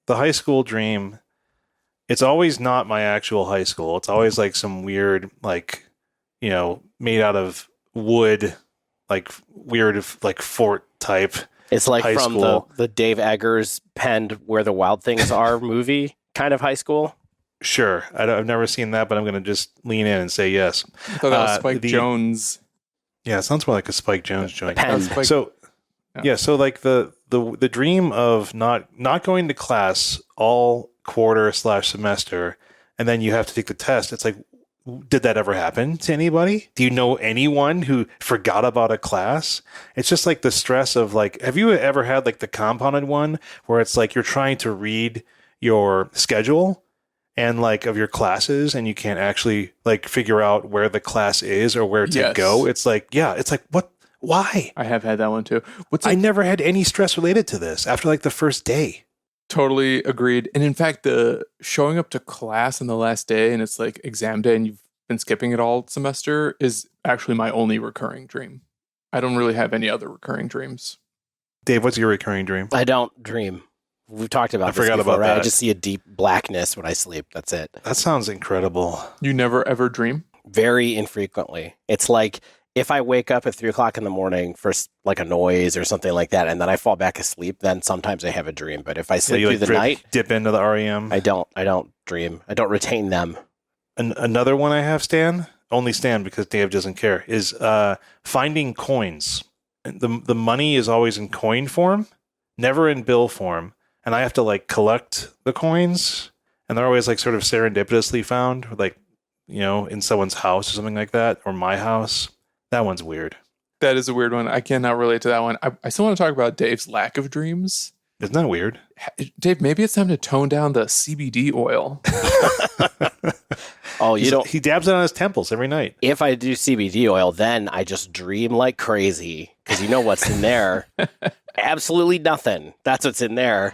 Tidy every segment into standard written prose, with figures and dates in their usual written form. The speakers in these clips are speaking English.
the high school dream, it's always not my actual high school. It's always like some weird, like, made out of wood, like weird, like fort type. It's like high from school. the Dave Eggers penned Where the Wild Things Are movie kind of high school. Sure. I've never seen that, but I'm going to just lean in and say yes. I thought that was Spike Jonze. Yeah, it sounds more like a Spike Jonze joint. So like the dream of not going to class all quarter/semester, and then you have to take the test. It's like, did that ever happen to anybody? Do you know anyone who forgot about a class? It's just like the stress of like, have you ever had like the compounded one where it's like you're trying to read your schedule and like of your classes and you can't actually like figure out where the class is or where to go? It's like, what? Why? I have had that one too. I never had any stress related to this after like the first day. Totally agreed. And in fact, the showing up to class on the last day and it's like exam day and you've been skipping it all semester is actually my only recurring dream. I don't really have any other recurring dreams. Dave, what's your recurring dream? I don't dream. We've talked about this before, right? I just see a deep blackness when I sleep. That's it. That sounds incredible. You never ever dream? Very infrequently. It's like if I wake up at 3:00 in the morning for like a noise or something like that, and then I fall back asleep, then sometimes I have a dream. But if I sleep through the night, dip into the REM. I don't dream. I don't retain them. Another one I have, only Stan because Dave doesn't care, is finding coins. The money is always in coin form, never in bill form, and I have to like collect the coins, and they're always like sort of serendipitously found, like in someone's house or something like that, or my house. That one's weird. That is a weird one. I cannot relate to that one. I still want to talk about Dave's lack of dreams. Isn't that weird? Dave, maybe it's time to tone down the CBD oil. Oh, he dabs it on his temples every night. If I do CBD oil, then I just dream like crazy because you know what's in there. Absolutely nothing. That's what's in there.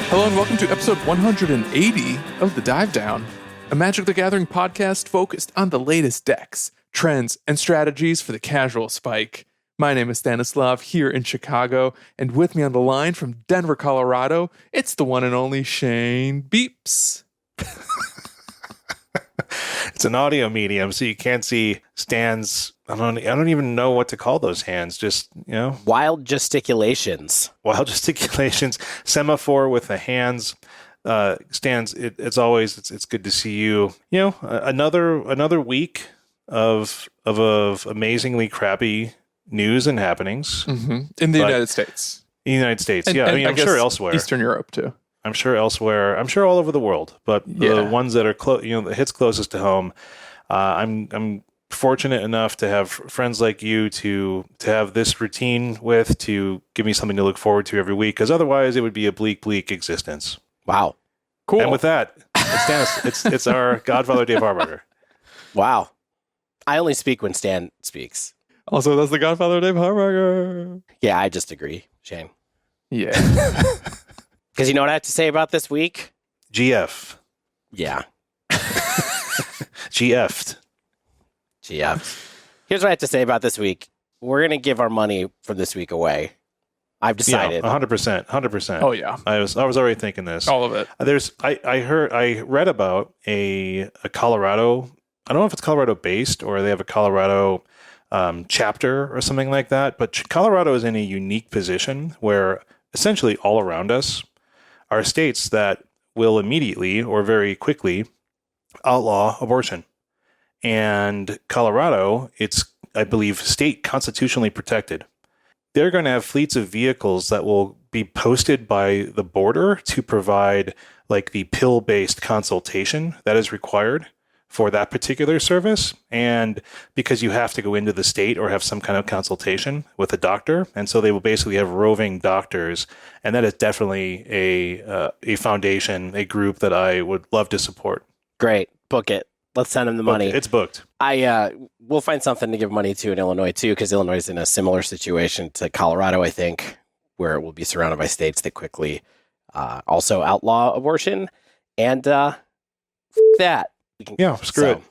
Hello and welcome to episode 180 of The Dive Down, a Magic the Gathering podcast focused on the latest decks, trends, and strategies for the casual spike. My name is Stanislav here in Chicago, and with me on the line from Denver, Colorado, it's the one and only Shane Beeps. It's an audio medium, so you can't see Stan's. I don't even know what to call those hands. Just wild gesticulations. Wild gesticulations. Semaphore with the hands. Stan's. It's always. It's good to see you. Another week of amazingly crappy news and happenings in the United States. In the United States, and I'm sure elsewhere. Eastern Europe too. I'm sure elsewhere. I'm sure all over the world. But the ones that are the hits closest to home. I'm fortunate enough to have friends like you to have this routine with, to give me something to look forward to every week. Because otherwise, it would be a bleak existence. Wow, cool. And with that, it's our Godfather Dave Harburger. Wow, I only speak when Stan speaks. Also, that's the Godfather Dave Harburger. Yeah, I just agree, Shane. Yeah. Because you know what I have to say about this week? GF. Yeah. GF'd. Here's what I have to say about this week. We're going to give our money for this week away. I've decided. 100%. Oh, yeah. I was already thinking this. All of it. I read about a Colorado, I don't know if it's Colorado based or they have a Colorado chapter or something like that, but Colorado is in a unique position where essentially all around us are states that will immediately or very quickly outlaw abortion. And Colorado, it's, I believe, state constitutionally protected. They're going to have fleets of vehicles that will be posted by the border to provide like the pill-based consultation that is required for that particular service. And because you have to go into the state or have some kind of consultation with a doctor. And so they will basically have roving doctors. And that is definitely a foundation, a group that I would love to support. Great. Book it. Let's send them the money. It's booked. We'll find something to give money to in Illinois too, because Illinois is in a similar situation to Colorado, I think, where it will be surrounded by states that quickly also outlaw abortion. And that. Yeah, screw it.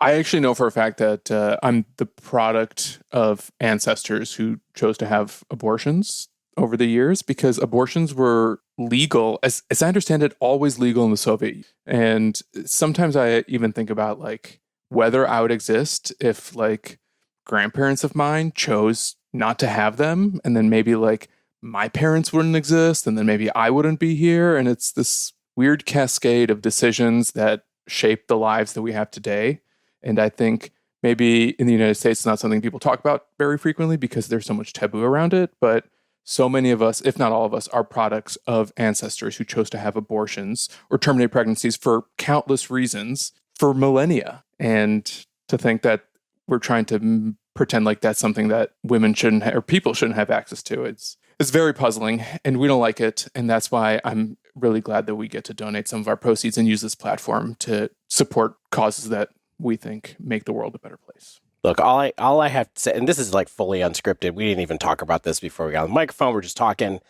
I actually know for a fact that I'm the product of ancestors who chose to have abortions over the years, because abortions were legal, as I understand it, always legal in the Soviet Union. And sometimes I even think about like whether I would exist if like grandparents of mine chose not to have them, and then maybe like my parents wouldn't exist, and then maybe I wouldn't be here. And it's this weird cascade of decisions that shape the lives that we have today. And I think maybe in the United States, it's not something people talk about very frequently because there's so much taboo around it. But so many of us, if not all of us, are products of ancestors who chose to have abortions or terminate pregnancies for countless reasons for millennia. And to think that we're trying to pretend like that's something that women shouldn't or people shouldn't have access to, it's very puzzling, and we don't like it. And that's why I'm really glad that we get to donate some of our proceeds and use this platform to support causes that we think make the world a better place. Look, all I have to say, and this is like fully unscripted. We didn't even talk about this before we got on the microphone. We're just talking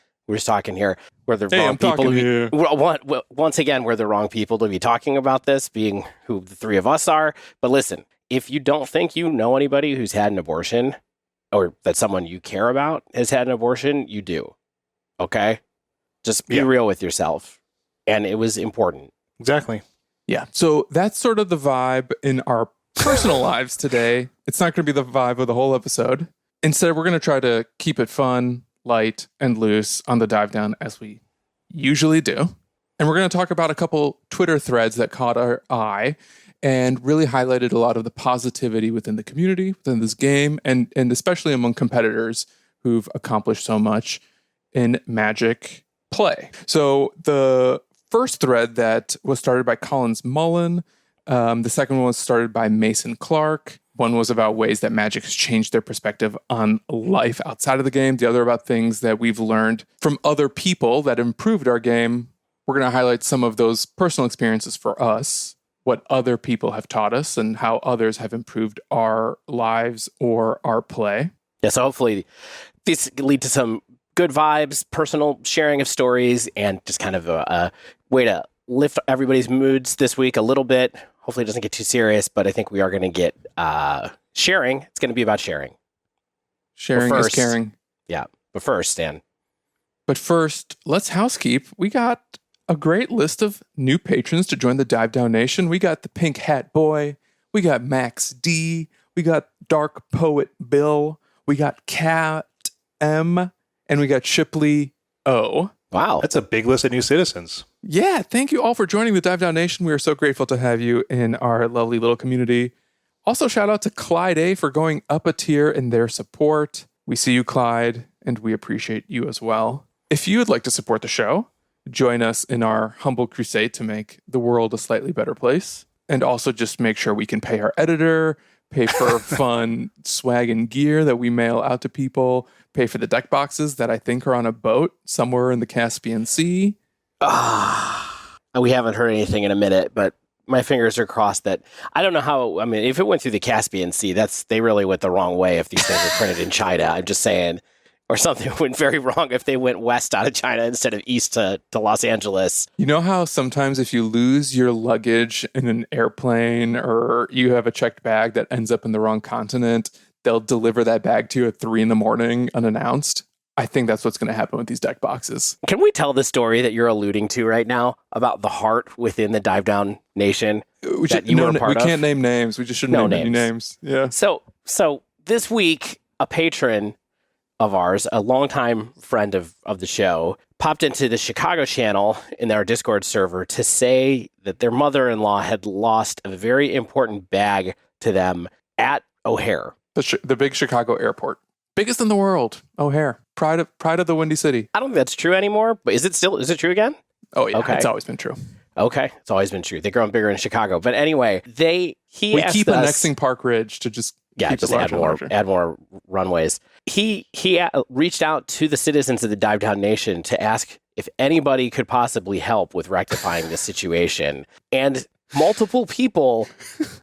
here. We're the wrong people. Once again, we're the wrong people to be talking about this, being who the three of us are. But listen, if you don't think you know anybody who's had an abortion, or that someone you care about has had an abortion, you do. Okay? Just be real with yourself. And it was important. Exactly. Yeah. So that's sort of the vibe in our personal lives today. It's not going to be the vibe of the whole episode. Instead, we're going to try to keep it fun, light, and loose on the dive down as we usually do. And we're going to talk about a couple Twitter threads that caught our eye and really highlighted a lot of the positivity within the community, within this game, and especially among competitors who've accomplished so much in Magic play. So the first thread that was started by Collins Mullen, the second one was started by Mason Clark. One was about ways that Magic has changed their perspective on life outside of the game. The other about things that we've learned from other people that improved our game. We're going to highlight some of those personal experiences for us, what other people have taught us, and how others have improved our lives or our play. Yeah, so hopefully this lead to some good vibes, personal sharing of stories, and just kind of a way to lift everybody's moods this week a little bit. Hopefully it doesn't get too serious, but I think we are going to get sharing. It's going to be about sharing. Sharing is caring. Yeah, but first, Stan. But first, let's housekeep. We got a great list of new patrons to join the Dive Down Nation. We got the Pink Hat Boy. We got Max D. We got Dark Poet Bill. We got Cat M. And we got Shipley O. Wow. That's a big list of new citizens. Yeah, thank you all for joining the Dive Down Nation. We are so grateful to have you in our lovely little community. Also, shout out to Clyde A for going up a tier in their support. We see you, Clyde, and we appreciate you as well. If you would like to support the show, join us in our humble crusade to make the world a slightly better place. And also just make sure we can pay our editor, pay for fun swag and gear that we mail out to people, pay for the deck boxes that I think are on a boat somewhere in the Caspian Sea. We haven't heard anything in a minute, but my fingers are crossed that I don't know how. I mean, if it went through the Caspian Sea, they really went the wrong way if these things were printed in China. I'm just saying. Or something went very wrong if they went west out of China instead of east to Los Angeles. You know how sometimes if you lose your luggage in an airplane or you have a checked bag that ends up in the wrong continent, they'll deliver that bag to you at 3 a.m. unannounced? I think that's what's going to happen with these deck boxes. Can we tell the story that you're alluding to right now about the heart within the Dive Down Nation that you were a part of? We can't name names. We just shouldn't name any names. Yeah. So this week, a patron of ours, a longtime friend of the show, popped into the Chicago channel in our Discord server to say that their mother-in-law had lost a very important bag to them at O'Hare. The big Chicago airport. Biggest in the world. O'Hare. Pride of the Windy City. I don't think that's true anymore, but is it true again? Oh, yeah. Okay. It's always been true. Okay. It's always been true. They're growing bigger in Chicago. But anyway, we keep annexing Park Ridge to just just add more runways. He reached out to the citizens of the Dive Down Nation to ask if anybody could possibly help with rectifying this situation. And multiple people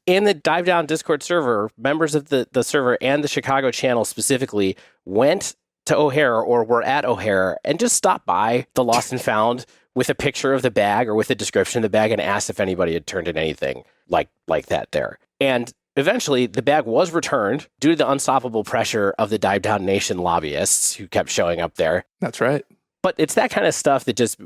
in the Dive Down Discord server, members of the server and the Chicago channel specifically, went to O'Hare or were at O'Hare and just stopped by the Lost and Found with a picture of the bag or with a description of the bag and asked if anybody had turned in anything like that there. And eventually, the bag was returned due to the unstoppable pressure of the Dive Down Nation lobbyists who kept showing up there. That's right. But it's that kind of stuff that just,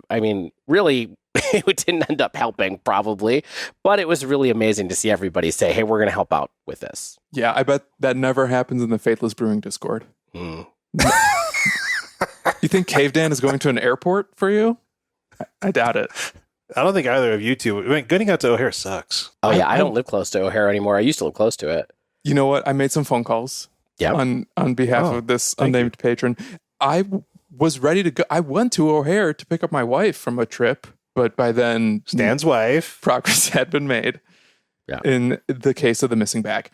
really, it didn't end up helping, probably. But it was really amazing to see everybody say, hey, we're going to help out with this. Yeah, I bet that never happens in the Faithless Brewing Discord. You think Cave Dan is going to an airport for you? I doubt it. I don't think either of you two. Getting out to O'Hare sucks. Oh, yeah. I don't live close to O'Hare anymore. I used to live close to it. You know what? I made some phone calls on behalf of this unnamed patron. I was ready to go. I went to O'Hare to pick up my wife from a trip, but by then... Stan's wife. Progress had been made in the case of the missing bag.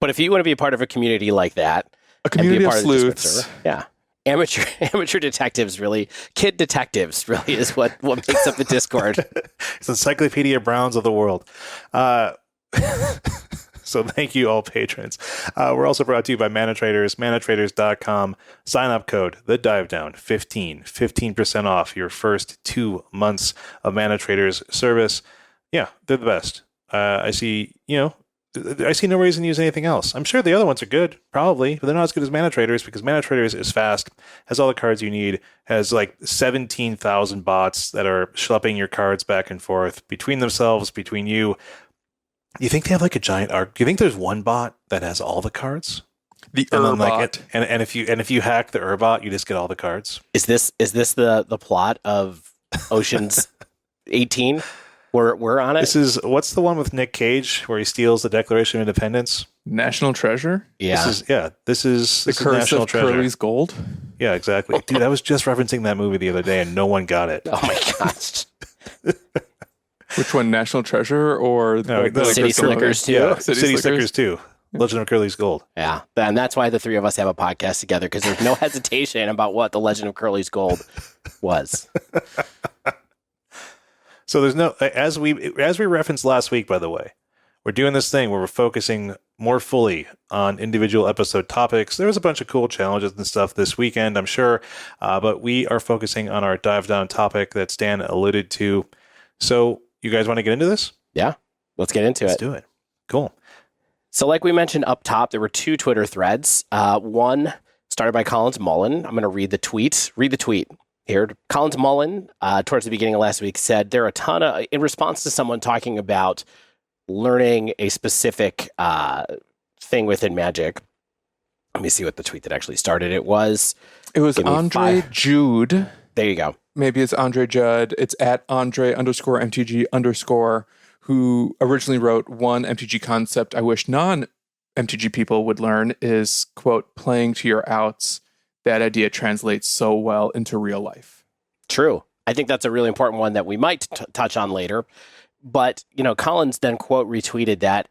But if you want to be a part of a community like that... A community of sleuths. Yeah. Amateur detectives, really. Kid detectives, really, is what makes up the Discord. It's Encyclopedia Browns of the world. So thank you, all patrons. We're also brought to you by Mana Traders, manatraders.com. Sign-up code, the Dive Down, 15% off your first 2 months of Mana Traders service. Yeah, they're the best. I see no reason to use anything else. I'm sure the other ones are good, probably, but they're not as good as Mana Traders because Mana Traders is fast, has all the cards you need, has like 17,000 bots that are schlepping your cards back and forth between themselves, between you. You think they have like a giant arc? Do you think there's one bot that has all the cards? The Urbot. And if you hack the Urbot, you just get all the cards. Is this the plot of Ocean's 18? We're on it. What's the one with Nick Cage where he steals the Declaration of Independence? National Treasure? Yeah. This is the Curse National of Treasure. Curly's Gold? Yeah, exactly. Dude, I was just referencing that movie the other day and no one got it. Oh my gosh. Which one, National Treasure or the City Slickers 2? Yeah, City Slickers 2. Legend of Curly's Gold. Yeah, and that's why the three of us have a podcast together, because there's no hesitation about what the Legend of Curly's Gold was. So there's no, as we referenced last week, by the way, we're doing this thing where we're focusing more fully on individual episode topics. There was a bunch of cool challenges and stuff this weekend, I'm sure, but we are focusing on our dive down topic that Stan alluded to. So you guys want to get into this? Yeah, let's get into it. Let's do it. Cool. So like we mentioned up top, there were 2 Twitter threads. One started by Collins Mullen. I'm going to read the tweet. Here, Collins Mullen, towards the beginning of last week, said there are a ton of, in response to someone talking about learning a specific thing within Magic. Let me see what the tweet that actually started it was. It was Andre Jude. There you go. Maybe it's Andre Judd. It's at Andre_MTG_, who originally wrote one MTG concept I wish non-MTG people would learn is, quote, playing to your outs. That idea translates so well into real life. True. I think that's a really important one that we might touch on later. But, Collins then quote retweeted that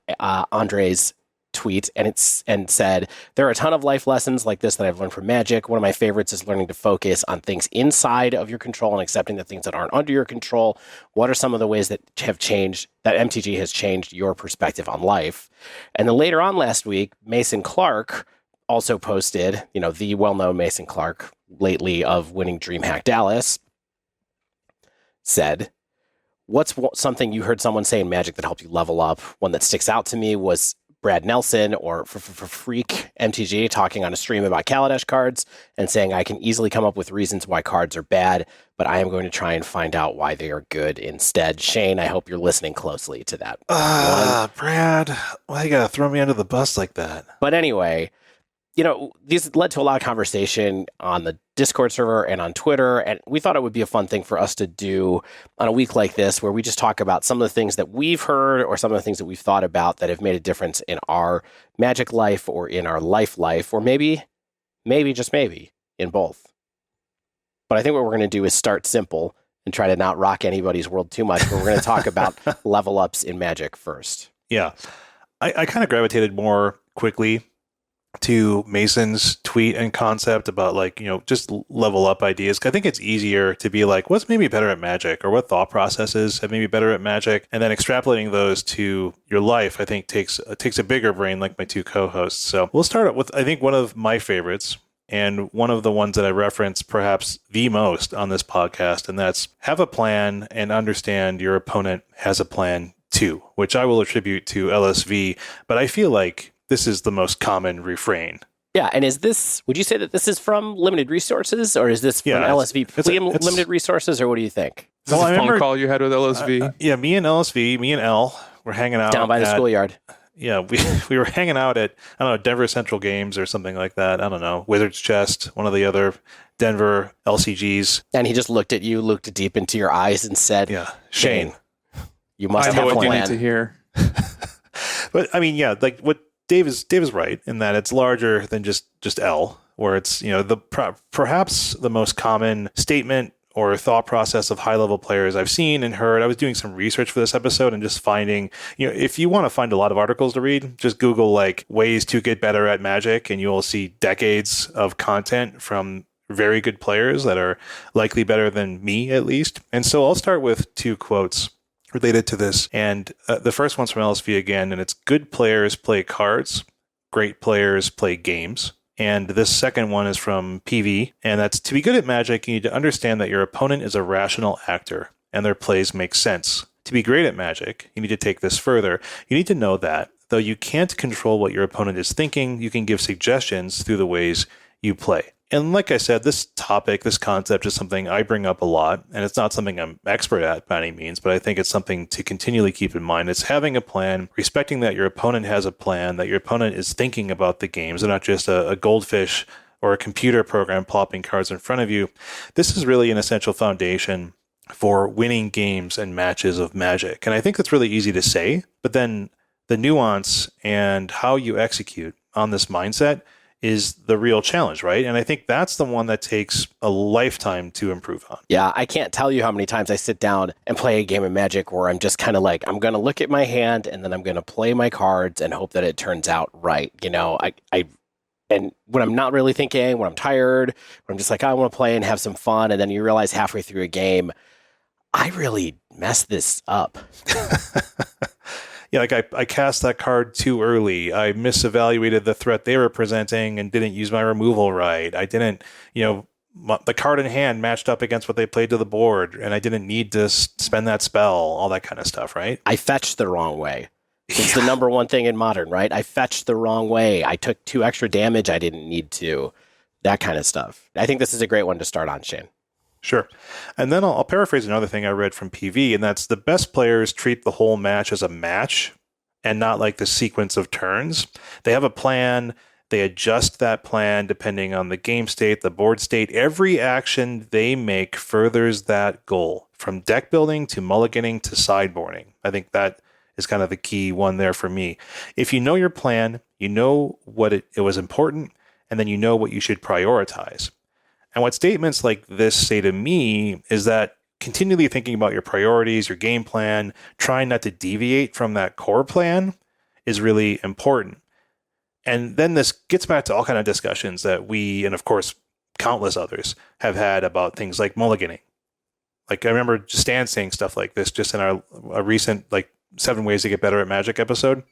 Andre's tweet and said, there are a ton of life lessons like this that I've learned from Magic. One of my favorites is learning to focus on things inside of your control and accepting the things that aren't under your control. What are some of the ways that have changed, that MTG has changed your perspective on life? And then later on last week, Mason Clark also posted, the well-known Mason Clark, lately of winning DreamHack Dallas, said, what's something you heard someone say in Magic that helped you level up? One that sticks out to me was Brad Nelson, or for Freak MTG, talking on a stream about Kaladesh cards and saying, I can easily come up with reasons why cards are bad, but I am going to try and find out why they are good instead. Shane, I hope you're listening closely to that. Brad, why you gotta throw me under the bus like that? But anyway, these led to a lot of conversation on the Discord server and on Twitter, and we thought it would be a fun thing for us to do on a week like this, where we just talk about some of the things that we've heard or some of the things that we've thought about that have made a difference in our Magic life or in our life, or maybe, just maybe, in both. But I think what we're going to do is start simple and try to not rock anybody's world too much, but we're going to talk about level ups in Magic first. Yeah. I kind of gravitated more quickly to Mason's tweet and concept about just level up ideas. I think it's easier to be like, what's maybe better at Magic, or what thought processes have maybe better at Magic, and then extrapolating those to your life, I think takes a bigger brain like my 2 co-hosts. So we'll start with, I think, one of my favorites, and one of the ones that I reference perhaps the most on this podcast, and that's have a plan and understand your opponent has a plan too, which I will attribute to LSV, but I feel like this is the most common refrain. Yeah, and would you say that this is from limited resources, or is this from LSV limited resources, or what do you think? Is this a phone call you had with LSV? Yeah, me and L were hanging out. Down by the schoolyard. Yeah, we were hanging out at, I don't know, Denver Central Games or something like that. I don't know, Wizard's Chest, one of the other Denver LCGs. And he just looked at you, looked deep into your eyes and said, yeah, Shane, you must have a plan. I know what you need to hear. But I mean, yeah, like what Dave is right in that it's larger than just L, where it's, perhaps the most common statement or thought process of high-level players I've seen and heard. I was doing some research for this episode and just finding, if you want to find a lot of articles to read, just Google like ways to get better at Magic, and you'll see decades of content from very good players that are likely better than me, at least. And so I'll start with two quotes related to this. And the first one's from LSV again, and it's good players play cards, great players play games. And this second one is from PV, and that's to be good at Magic, you need to understand that your opponent is a rational actor, and their plays make sense. To be great at Magic, you need to take this further. You need to know that, though you can't control what your opponent is thinking, you can give suggestions through the ways you play. And like I said, this topic, this concept is something I bring up a lot, and it's not something I'm expert at by any means, but I think it's something to continually keep in mind. It's having a plan, respecting that your opponent has a plan, that your opponent is thinking about the games, and not just a goldfish or a computer program plopping cards in front of you. This is really an essential foundation for winning games and matches of Magic. And I think that's really easy to say, but then the nuance and how you execute on this mindset is the real challenge, right? And I think that's the one that takes a lifetime to improve on. Yeah, I can't tell you how many times I sit down and play a game of Magic where I'm just kind of like, I'm going to look at my hand and then I'm going to play my cards and hope that it turns out right. And when I'm not really thinking, when I'm tired, when I'm just like, I want to play and have some fun, and then you realize halfway through a game, I really messed this up. Yeah, like I cast that card too early. I misevaluated the threat they were presenting and didn't use my removal right. I didn't, the card in hand matched up against what they played to the board, and I didn't need to spend that spell, all that kind of stuff, right? I fetched the wrong way. It's the number one thing in Modern, right? I fetched the wrong way. I took 2 extra damage I didn't need to. That kind of stuff. I think this is a great one to start on, Shane. Sure. And then I'll paraphrase another thing I read from PV, and that's the best players treat the whole match as a match and not like the sequence of turns. They have a plan. They adjust that plan depending on the game state, the board state. Every action they make furthers that goal, from deck building to mulliganing to sideboarding. I think that is kind of the key one there for me. If you know your plan, you know what it was important, and then you know what you should prioritize. And what statements like this say to me is that continually thinking about your priorities, your game plan, trying not to deviate from that core plan is really important. And then this gets back to all kind of discussions that we, and of course, countless others have had about things like mulliganing. Like I remember Stan saying stuff like this just in a recent 7 Ways to Get Better at Magic episode.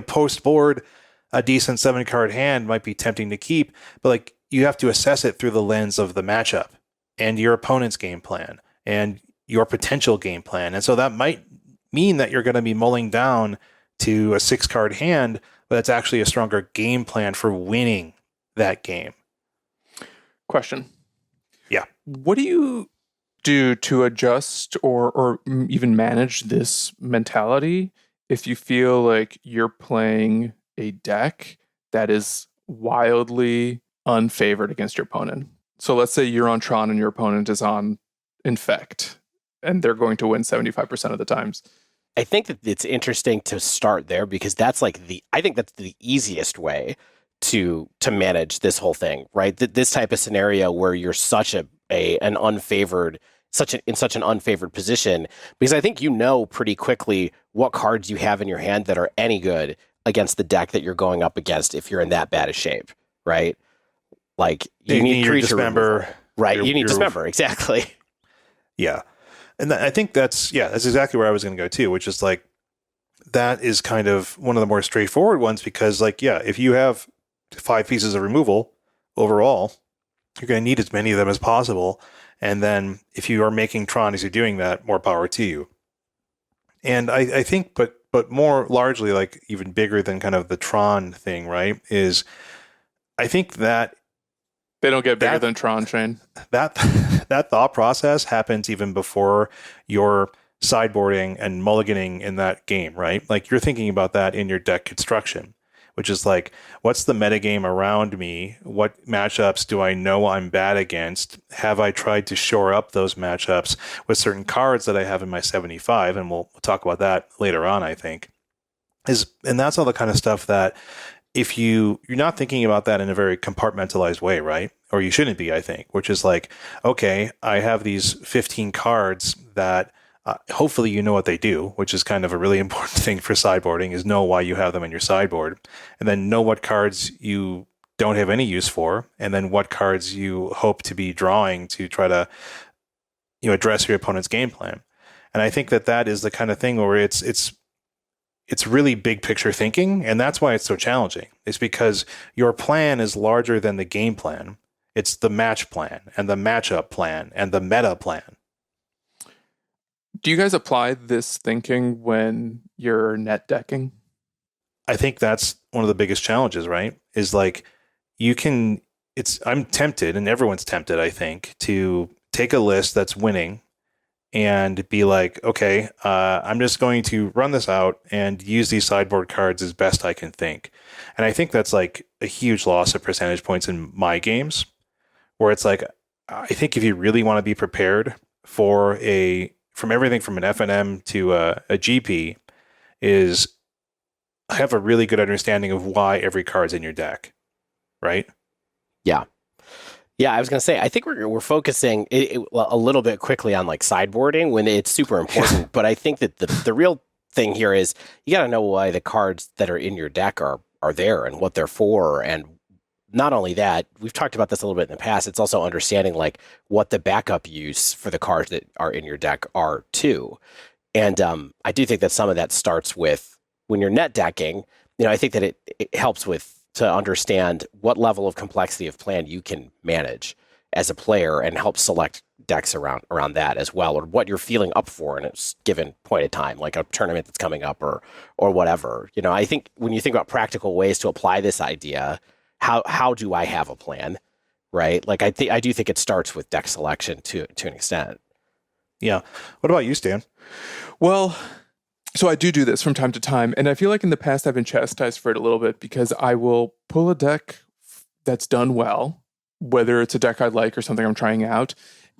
Post board, a decent 7-card hand might be tempting to keep, but you have to assess it through the lens of the matchup and your opponent's game plan and your potential game plan. And so that might mean that you're going to be mulling down to a 6-card hand, but it's actually a stronger game plan for winning that game. Question. Yeah. What do you do to adjust or even manage this mentality if you feel like you're playing a deck that is wildly unfavored against your opponent? So let's say you're on Tron and your opponent is on Infect, and they're going to win 75% of the times. I think that it's interesting to start there because that's I think that's the easiest way to manage this whole thing, right? This type of scenario where you're in such an unfavored position, because I think pretty quickly what cards you have in your hand that are any good against the deck that you're going up against if you're in that bad a shape, right? You need creature dismember, right? You need dismember, exactly. Yeah. And I think that's exactly where I was going to go too, which is that is kind of one of the more straightforward ones because if you have 5 pieces of removal overall, you're going to need as many of them as possible. And then if you are making Tron as you're doing that, more power to you. And I think, but more largely, like even bigger than kind of the Tron thing, right, is I think that they don't get bigger than Tron, Shane. That thought process happens even before you're sideboarding and mulliganing in that game, right? Like you're thinking about that in your deck construction, which is like, what's the metagame around me? What matchups do I know I'm bad against? Have I tried to shore up those matchups with certain cards that I have in my 75? And we'll talk about that later on, I think. And that's all the kind of stuff that if you're not thinking about that in a very compartmentalized way, right? Or you shouldn't be, I think, which is like, okay, I have these 15 cards that hopefully you know what they do, which is kind of a really important thing for sideboarding, is know why you have them in your sideboard, and then know what cards you don't have any use for, and then what cards you hope to be drawing to try to address your opponent's game plan. And I think that is the kind of thing where it's really big picture thinking, and that's why it's so challenging. It's because your plan is larger than the game plan. It's the match plan and the matchup plan and the meta plan. Do you guys apply this thinking when you're net decking? I think that's one of the biggest challenges, right? Is like I'm tempted, and everyone's tempted, I think, to take a list that's winning and be like, okay, I'm just going to run this out and use these sideboard cards as best I can think. And I think that's like a huge loss of percentage points in my games, where it's like, I think if you really want to be prepared from everything from an FNM to a GP, is have a really good understanding of why every card's in your deck, right? Yeah. Yeah, I was going to say, I think we're focusing a little bit quickly on like sideboarding when it's super important. But I think that the real thing here is you got to know why the cards that are in your deck are there and what they're for. And not only that, we've talked about this a little bit in the past, it's also understanding like what the backup use for the cards that are in your deck are too. And I do think that some of that starts with when you're net decking, I think that it helps to understand what level of complexity of plan you can manage as a player and help select decks around that as well, or what you're feeling up for in a given point of time, like a tournament that's coming up or whatever. I think when you think about practical ways to apply this idea, how do I have a plan, right? Like I do think it starts with deck selection to an extent. Yeah. What about you, Stan? Well, so I do this from time to time, and I feel like in the past I've been chastised for it a little bit because I will pull a deck that's done well, whether it's a deck I like or something I'm trying out,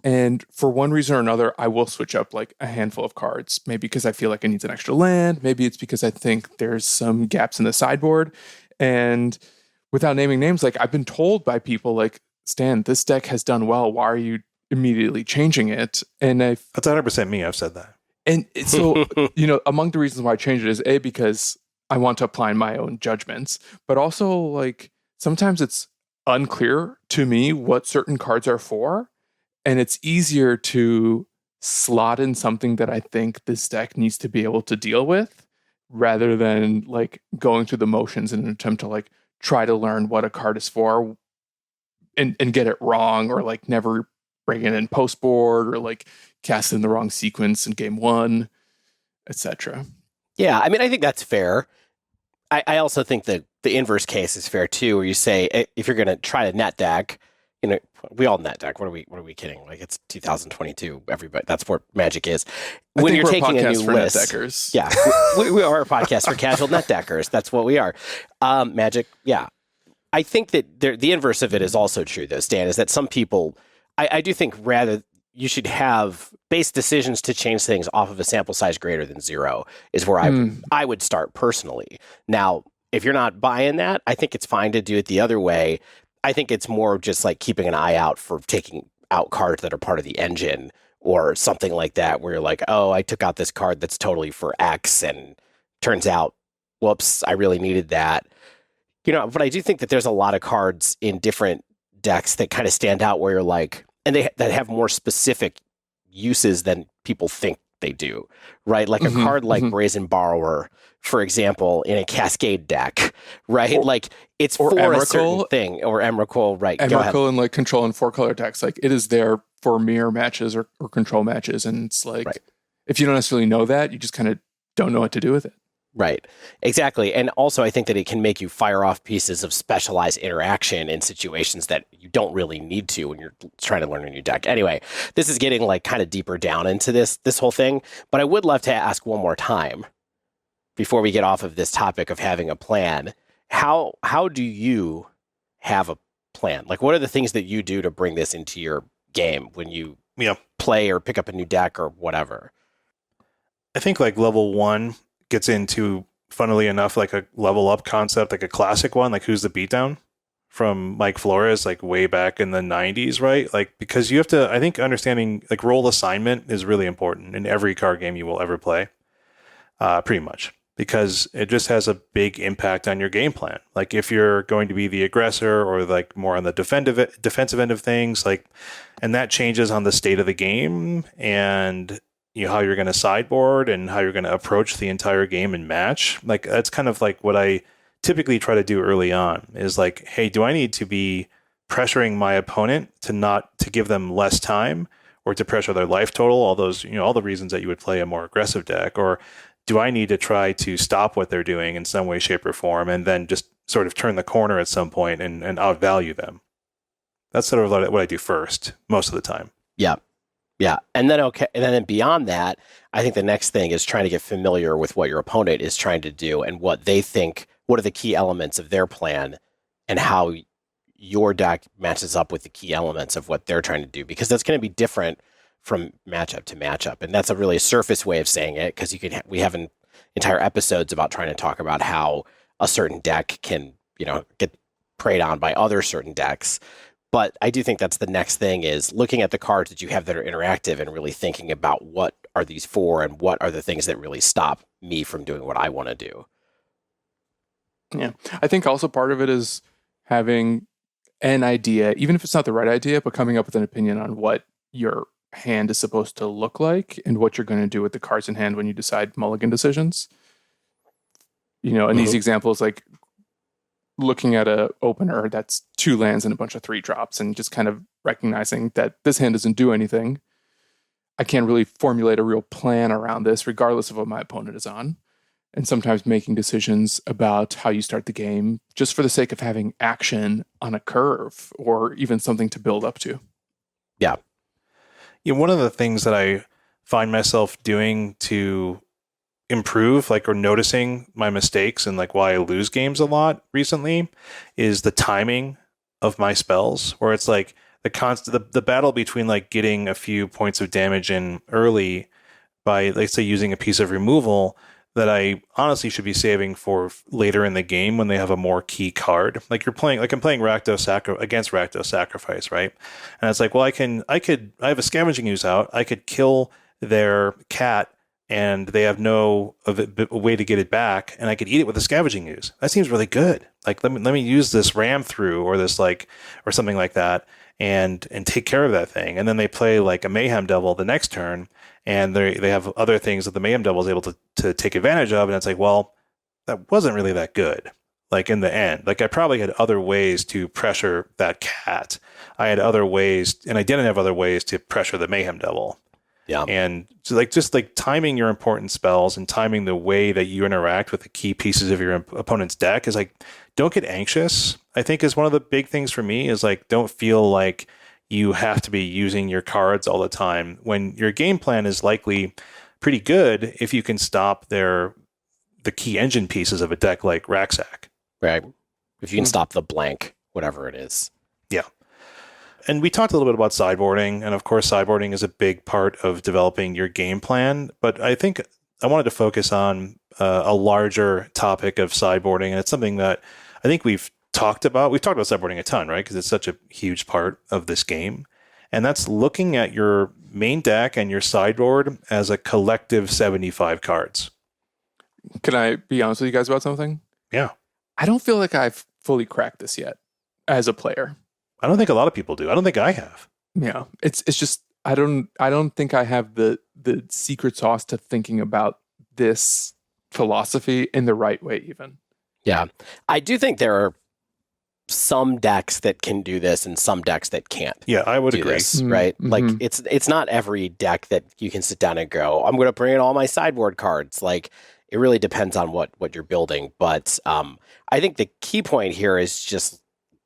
and for one reason or another, I will switch up like a handful of cards. Maybe because I feel like it needs an extra land. Maybe it's because I think there's some gaps in the sideboard. And without naming names, like I've been told by people like, Stan, this deck has done well. Why are you immediately changing it? And that's 100% me. I've said that. And so, among the reasons why I changed it is A, because I want to apply my own judgments, but also like sometimes it's unclear to me what certain cards are for. And it's easier to slot in something that I think this deck needs to be able to deal with rather than like going through the motions in an attempt to like try to learn what a card is for and get it wrong, or like never bring it in post board, or like cast in the wrong sequence in game one, etc. Yeah, I mean, I think that's fair. I also think that the inverse case is fair too, where you say if you're going to try to net deck, we all net deck. What are we kidding? Like it's 2022. Everybody, that's what Magic is. When you're taking a new list, yeah, we are a podcast for casual net deckers. That's what we are. Magic, yeah. I think that the inverse of it is also true, though, Stan, is that some people, I do think rather you should have base decisions to change things off of a sample size greater than 0 is where I would start personally. Now, if you're not buying that, I think it's fine to do it the other way. I think it's more just like keeping an eye out for taking out cards that are part of the engine or something like that, where you're like, oh, I took out this card that's totally for X and turns out, whoops, I really needed that. But I do think that there's a lot of cards in different decks that kind of stand out where you're like, and that have more specific uses than people think they do, right? Like a card like Brazen Borrower, for example, in a Cascade deck, right? Like it's for a certain thing, or Emrakul, right? Emrakul and like control and 4-color decks, like it is there for mirror matches or control matches, and it's like if you don't necessarily know that, you just kind of don't know what to do with it. Right, exactly. And also I think that it can make you fire off pieces of specialized interaction in situations that you don't really need to when you're trying to learn a new deck. Anyway, this is getting like kind of deeper down into this whole thing, but I would love to ask one more time before we get off of this topic of having a plan. How do you have a plan? Like, what are the things that you do to bring this into your game when you play or pick up a new deck or whatever? I think like level 1 gets into, funnily enough, like a level up concept, like a classic one, like Who's the Beatdown from Mike Flores, like way back in the 90s, right? Like, because you have to, I think understanding like role assignment is really important in every card game you will ever play, pretty much, because it just has a big impact on your game plan. Like if you're going to be the aggressor or like more on the defensive end of things, like, and that changes on the state of the game and how you're going to sideboard and how you're going to approach the entire game and match. Like that's kind of like what I typically try to do early on is like, hey, do I need to be pressuring my opponent to give them less time or to pressure their life total, all those, all the reasons that you would play a more aggressive deck, or do I need to try to stop what they're doing in some way, shape, or form and then just sort of turn the corner at some point and outvalue them? That's sort of what I do first most of the time. Yeah. Yeah. And then beyond that, I think the next thing is trying to get familiar with what your opponent is trying to do and what they think, what are the key elements of their plan and how your deck matches up with the key elements of what they're trying to do, because that's going to be different from matchup to matchup. And that's a really surface way of saying it, because we have entire episodes about trying to talk about how a certain deck can, get preyed on by other certain decks. But I do think that's the next thing, is looking at the cards that you have that are interactive and really thinking about what are these for and what are the things that really stop me from doing what I want to do. Yeah. I think also part of it is having an idea, even if it's not the right idea, but coming up with an opinion on what your hand is supposed to look like and what you're going to do with the cards in hand when you decide mulligan decisions. An easy example is like looking at a opener that's 2 lands and a bunch of 3-drops and just kind of recognizing that this hand doesn't do anything. I can't really formulate a real plan around this regardless of what my opponent is on. And sometimes making decisions about how you start the game just for the sake of having action on a curve or even something to build up to. Yeah. One of the things that I find myself doing to improve, or noticing my mistakes and why I lose games a lot recently, is the timing of my spells, where it's like the battle between getting a few points of damage in early by, let's say, using a piece of removal that I honestly should be saving for later in the game when they have a more key card. I'm playing against Rakdos Sacrifice, right? And it's like, well, I have a Scavenging Ooze out. I could kill their cat and they have no way to get it back, and I could eat it with a Scavenging Ooze. That seems really good. Let me use this ram through or this or something like that and take care of that thing. And then they play a Mayhem Devil the next turn, and they have other things that the Mayhem Devil is able to take advantage of, and it's like, well, that wasn't really that good. In the end, I probably had other ways to pressure that cat. I had other ways, and I didn't have other ways to pressure the Mayhem Devil. Yeah. And so just timing your important spells and timing the way that you interact with the key pieces of your opponent's deck is don't get anxious, I think, is one of the big things for me, is don't feel like you have to be using your cards all the time when your game plan is likely pretty good if you can stop the key engine pieces of a deck like Racksack. Right. If you can stop the blank, whatever it is. Yeah. And we talked a little bit about sideboarding, and of course sideboarding is a big part of developing your game plan, but I think I wanted to focus on a larger topic of sideboarding, and it's something that I think we've talked about. We've talked about sideboarding a ton, right? Because it's such a huge part of this game. And that's looking at your main deck and your sideboard as a collective 75 cards. Can I be honest with you guys about something? Yeah. I don't feel like I've fully cracked this yet as a player. I don't think a lot of people do. I don't think I have. Yeah. It's just I don't think I have the the secret sauce to thinking about this philosophy in the right way even. Yeah. I do think there are some decks that can do this and some decks that can't. Yeah, I would agree. This, right? Mm-hmm. Like it's not every deck that you can sit down and go, I'm going to bring in all my sideboard cards. Like it really depends on what you're building. But I think the key point here is just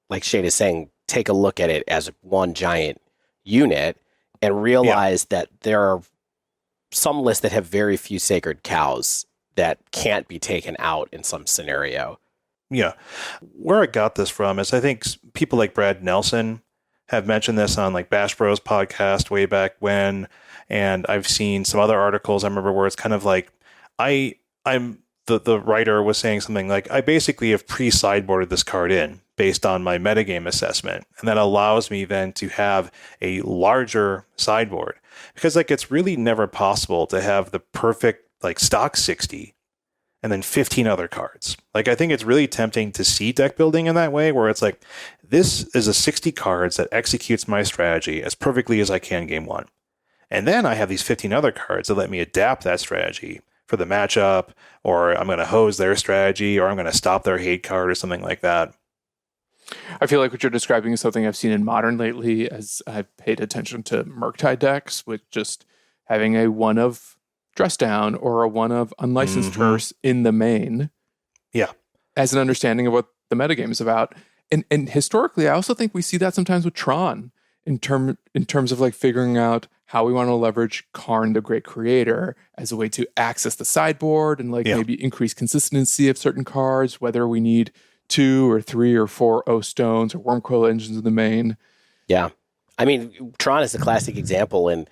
like Shane is saying, take a look at it as one giant unit and realize that there are some lists that have very few sacred cows that can't be taken out in some scenario. Yeah. Where I got this from is I think people like Brad Nelson have mentioned this on like Bash Bros podcast way back when. And I've seen some other articles I remember where it's kind of like, I'm the writer was saying something like, I basically have pre-sideboarded this card in based on my metagame assessment. And that allows me then to have a larger sideboard because like it's really never possible to have the perfect like stock 60 and then 15 other cards. Like, I think it's really tempting to see deck building in that way, where it's like, this is a 60 cards that executes my strategy as perfectly as I can game one. And then I have these 15 other cards that let me adapt that strategy for the matchup, or I'm going to hose their strategy, or I'm going to stop their hate card or something like that. I feel like what you're describing is something I've seen in Modern lately as I've paid attention to Murktide decks with just having a one of Dress Down or a one of Unlicensed Verse in the main. Yeah. As an understanding of what the metagame is about. And historically, I also think we see that sometimes with Tron in terms of like figuring out how we want to leverage Karn, the Great Creator, as a way to access the sideboard and like maybe increase consistency of certain cards, whether we need 2 or 3 or 4 O stones or Wormcoil engines in the main. Yeah. I mean, Tron is a classic example in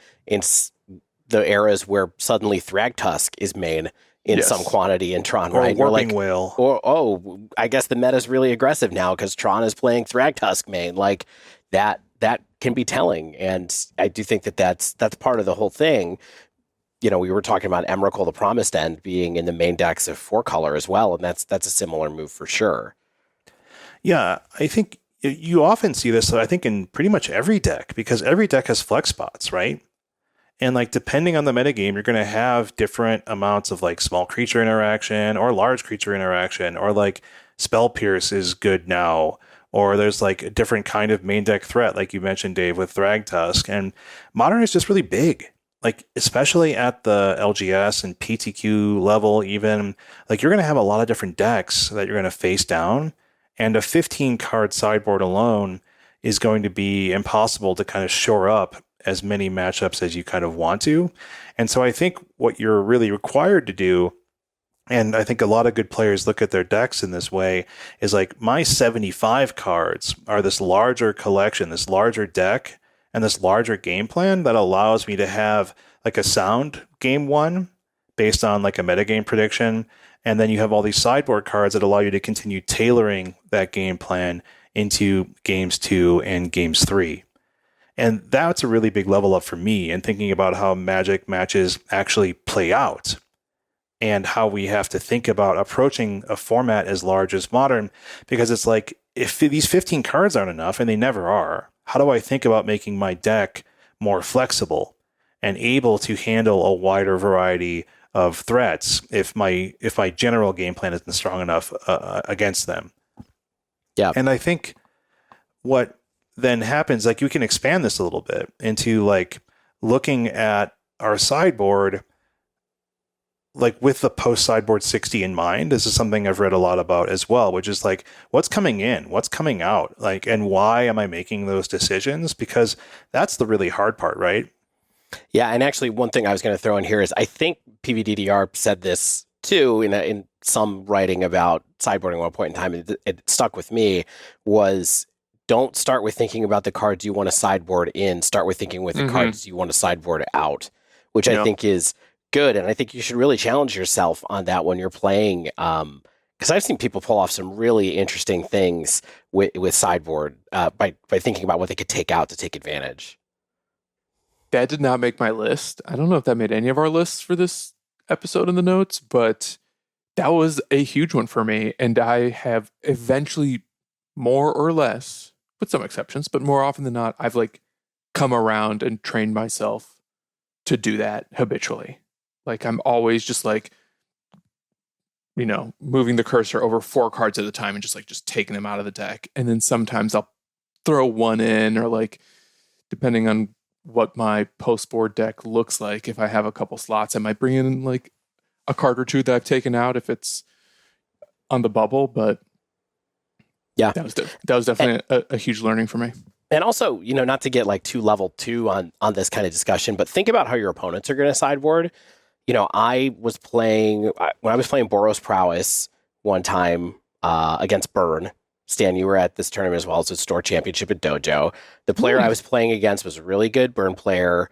the eras where suddenly Thragtusk is main in some quantity in Tron, right? Or Warping Whale. Or, I guess the meta's really aggressive now because Tron is playing Thragtusk main. Like, that can be telling. And I do think that's part of the whole thing. You know, we were talking about Emrakul, the Promised End, being in the main decks of 4-color as well, and that's a similar move for sure. Yeah, I think you often see this, I think, in pretty much every deck, because every deck has flex spots, right? And like, depending on the metagame, you're going to have different amounts of like small creature interaction or large creature interaction, or like Spell Pierce is good now, or there's like a different kind of main deck threat, like you mentioned, Dave, with Thragtusk. And Modern is just really big, like especially at the LGS and PTQ level even. Like, you're going to have a lot of different decks that you're going to face down, and a 15 card sideboard alone is going to be impossible to kind of shore up as many matchups as you kind of want to. And so I think what you're really required to do, and I think a lot of good players look at their decks in this way, is like, my 75 cards are this larger collection, this larger deck, and this larger game plan that allows me to have like a sound game one based on like a metagame prediction. And then you have all these sideboard cards that allow you to continue tailoring that game plan into games 2 and games 3. And that's a really big level up for me in thinking about how Magic matches actually play out and how we have to think about approaching a format as large as Modern, because it's like, if these 15 cards aren't enough, and they never are, how do I think about making my deck more flexible and able to handle a wider variety of threats if my general game plan isn't strong enough against them? Yeah. And I think what then happens, like, you can expand this a little bit into like looking at our sideboard, like with the post sideboard 60 in mind. This is something I've read a lot about as well, which is like, what's coming in, what's coming out, like, and why am I making those decisions? Because that's the really hard part, right? Yeah, and actually one thing I was going to throw in here is, I think PVDDR said this too in some writing about sideboarding at one point in time. It stuck with me, was, don't start with thinking about the cards you want to sideboard in. Start with thinking with the cards you want to sideboard out, which I think is good. And I think you should really challenge yourself on that when you're playing. Because I've seen people pull off some really interesting things with sideboard by thinking about what they could take out to take advantage. That did not make my list. I don't know if that made any of our lists for this episode in the notes, but that was a huge one for me. And I have eventually, more or less, with some exceptions, but more often than not, I've like come around and trained myself to do that habitually. Like I'm always just like, moving the cursor over 4 cards at a time and just taking them out of the deck. And then sometimes I'll throw one in, or like, depending on what my post-board deck looks like, if I have a couple slots, I might bring in like a card or two that I've taken out if it's on the bubble. But yeah, that was definitely a huge learning for me. And also, not to get like too level 2 on this kind of discussion, but think about how your opponents are going to sideboard. When I was playing Boros Prowess one time against Burn. Stan, you were at this tournament as well as a store championship at Dojo. The player I was playing against was a really good Burn player,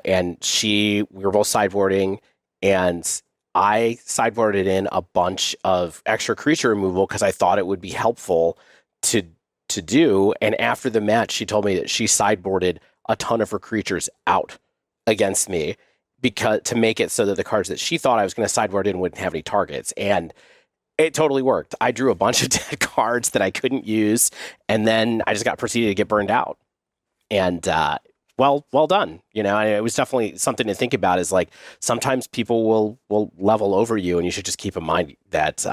and we were both sideboarding, and I sideboarded in a bunch of extra creature removal because I thought it would be helpful to do. And after the match, she told me that she sideboarded a ton of her creatures out against me to make it so that the cards that she thought I was going to sideboard in wouldn't have any targets. And it totally worked. I drew a bunch of dead cards that I couldn't use, and then I just got proceeded to get burned out. And well done. It was definitely something to think about. Is like sometimes people will level over you, and you should just keep in mind that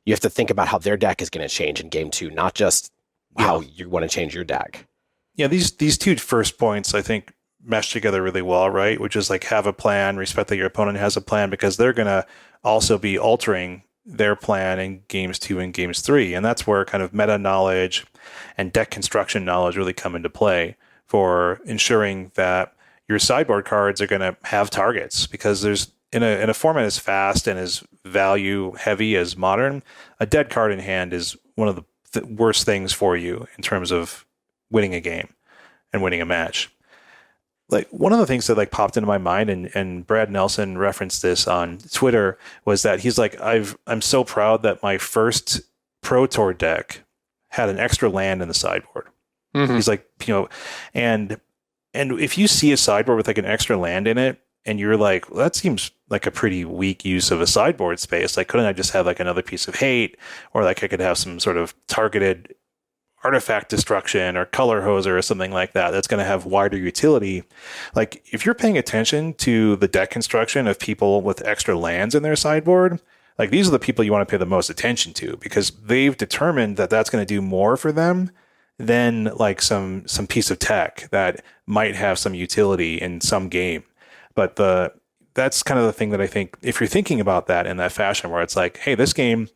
you have to think about how their deck is going to change in game 2, not just how you want to change your deck. Yeah, these 2 first points I think mesh together really well, right? Which is like have a plan, respect that your opponent has a plan, because they're going to also be altering their plan in games 2 and games 3. And that's where kind of meta knowledge and deck construction knowledge really come into play for ensuring that your sideboard cards are going to have targets, because there's in a format as fast and as value heavy as Modern, a dead card in hand is one of the worst things for you in terms of winning a game and winning a match. Like one of the things that like popped into my mind, and Brad Nelson referenced this on Twitter, was that he's like, I'm so proud that my first Pro Tour deck had an extra land in the sideboard. Mm-hmm. He's like, and if you see a sideboard with like an extra land in it, and you're like, well, that seems like a pretty weak use of a sideboard space. Like, couldn't I just have like another piece of hate, or like I could have some sort of targeted artifact destruction or color hoser or something like that that's going to have wider utility. Like if you're paying attention to the deck construction of people with extra lands in their sideboard, like these are the people you want to pay the most attention to, because they've determined that that's going to do more for them than like some piece of tech that might have some utility in some game. But that's kind of the thing that I think, if you're thinking about that in that fashion, where it's like, hey, this game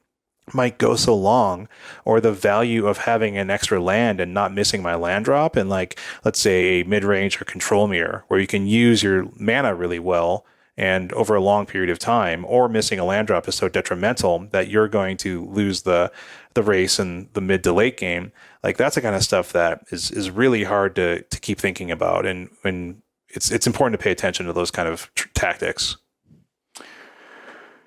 might go so long, or the value of having an extra land and not missing my land drop, and like, let's say a mid-range or control mirror where you can use your mana really well and over a long period of time, or missing a land drop is so detrimental that you're going to lose the race in the mid to late game. Like that's the kind of stuff that is really hard to keep thinking about. And when it's important to pay attention to those kind of tactics.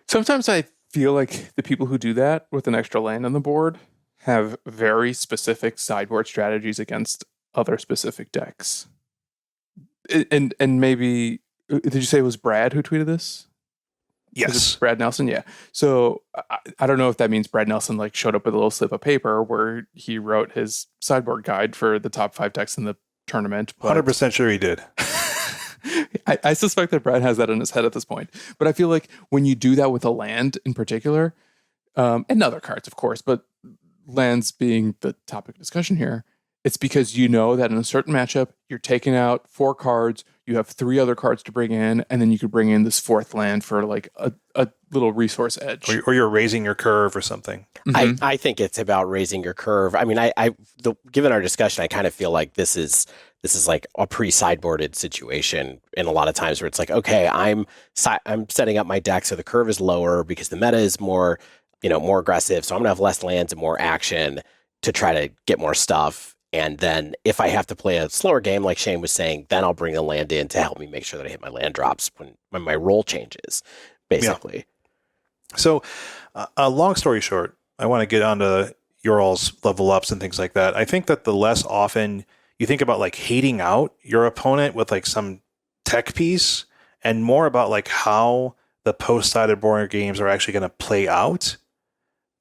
Sometimes I feel like the people who do that with an extra land on the board have very specific sideboard strategies against other specific decks. And maybe, did you say it was Brad who tweeted this? Yes. Brad Nelson? Yeah. So I don't know if that means Brad Nelson like showed up with a little slip of paper where he wrote his sideboard guide for the top 5 decks in the tournament. 100% sure he did. I suspect that Brad has that in his head at this point. But I feel like when you do that with a land in particular, and other cards, of course, but lands being the topic of discussion here, it's because you know that in a certain matchup, you're taking out 4 cards, you have 3 other cards to bring in, and then you could bring in this 4th land for like a little resource edge. Or you're raising your curve or something. Mm-hmm. I think it's about raising your curve. I mean, given our discussion, I kind of feel like this is like a pre-sideboarded situation in a lot of times where it's like, okay, I'm setting up my deck so the curve is lower because the meta is more aggressive. So I'm gonna have less lands and more action to try to get more stuff. And then if I have to play a slower game, like Shane was saying, then I'll bring the land in to help me make sure that I hit my land drops when my roll changes, basically. Yeah. So a long story short, I want to get onto your all's level ups and things like that. I think that the less often you think about like hating out your opponent with like some tech piece, and more about like how the post-sided board games are actually going to play out,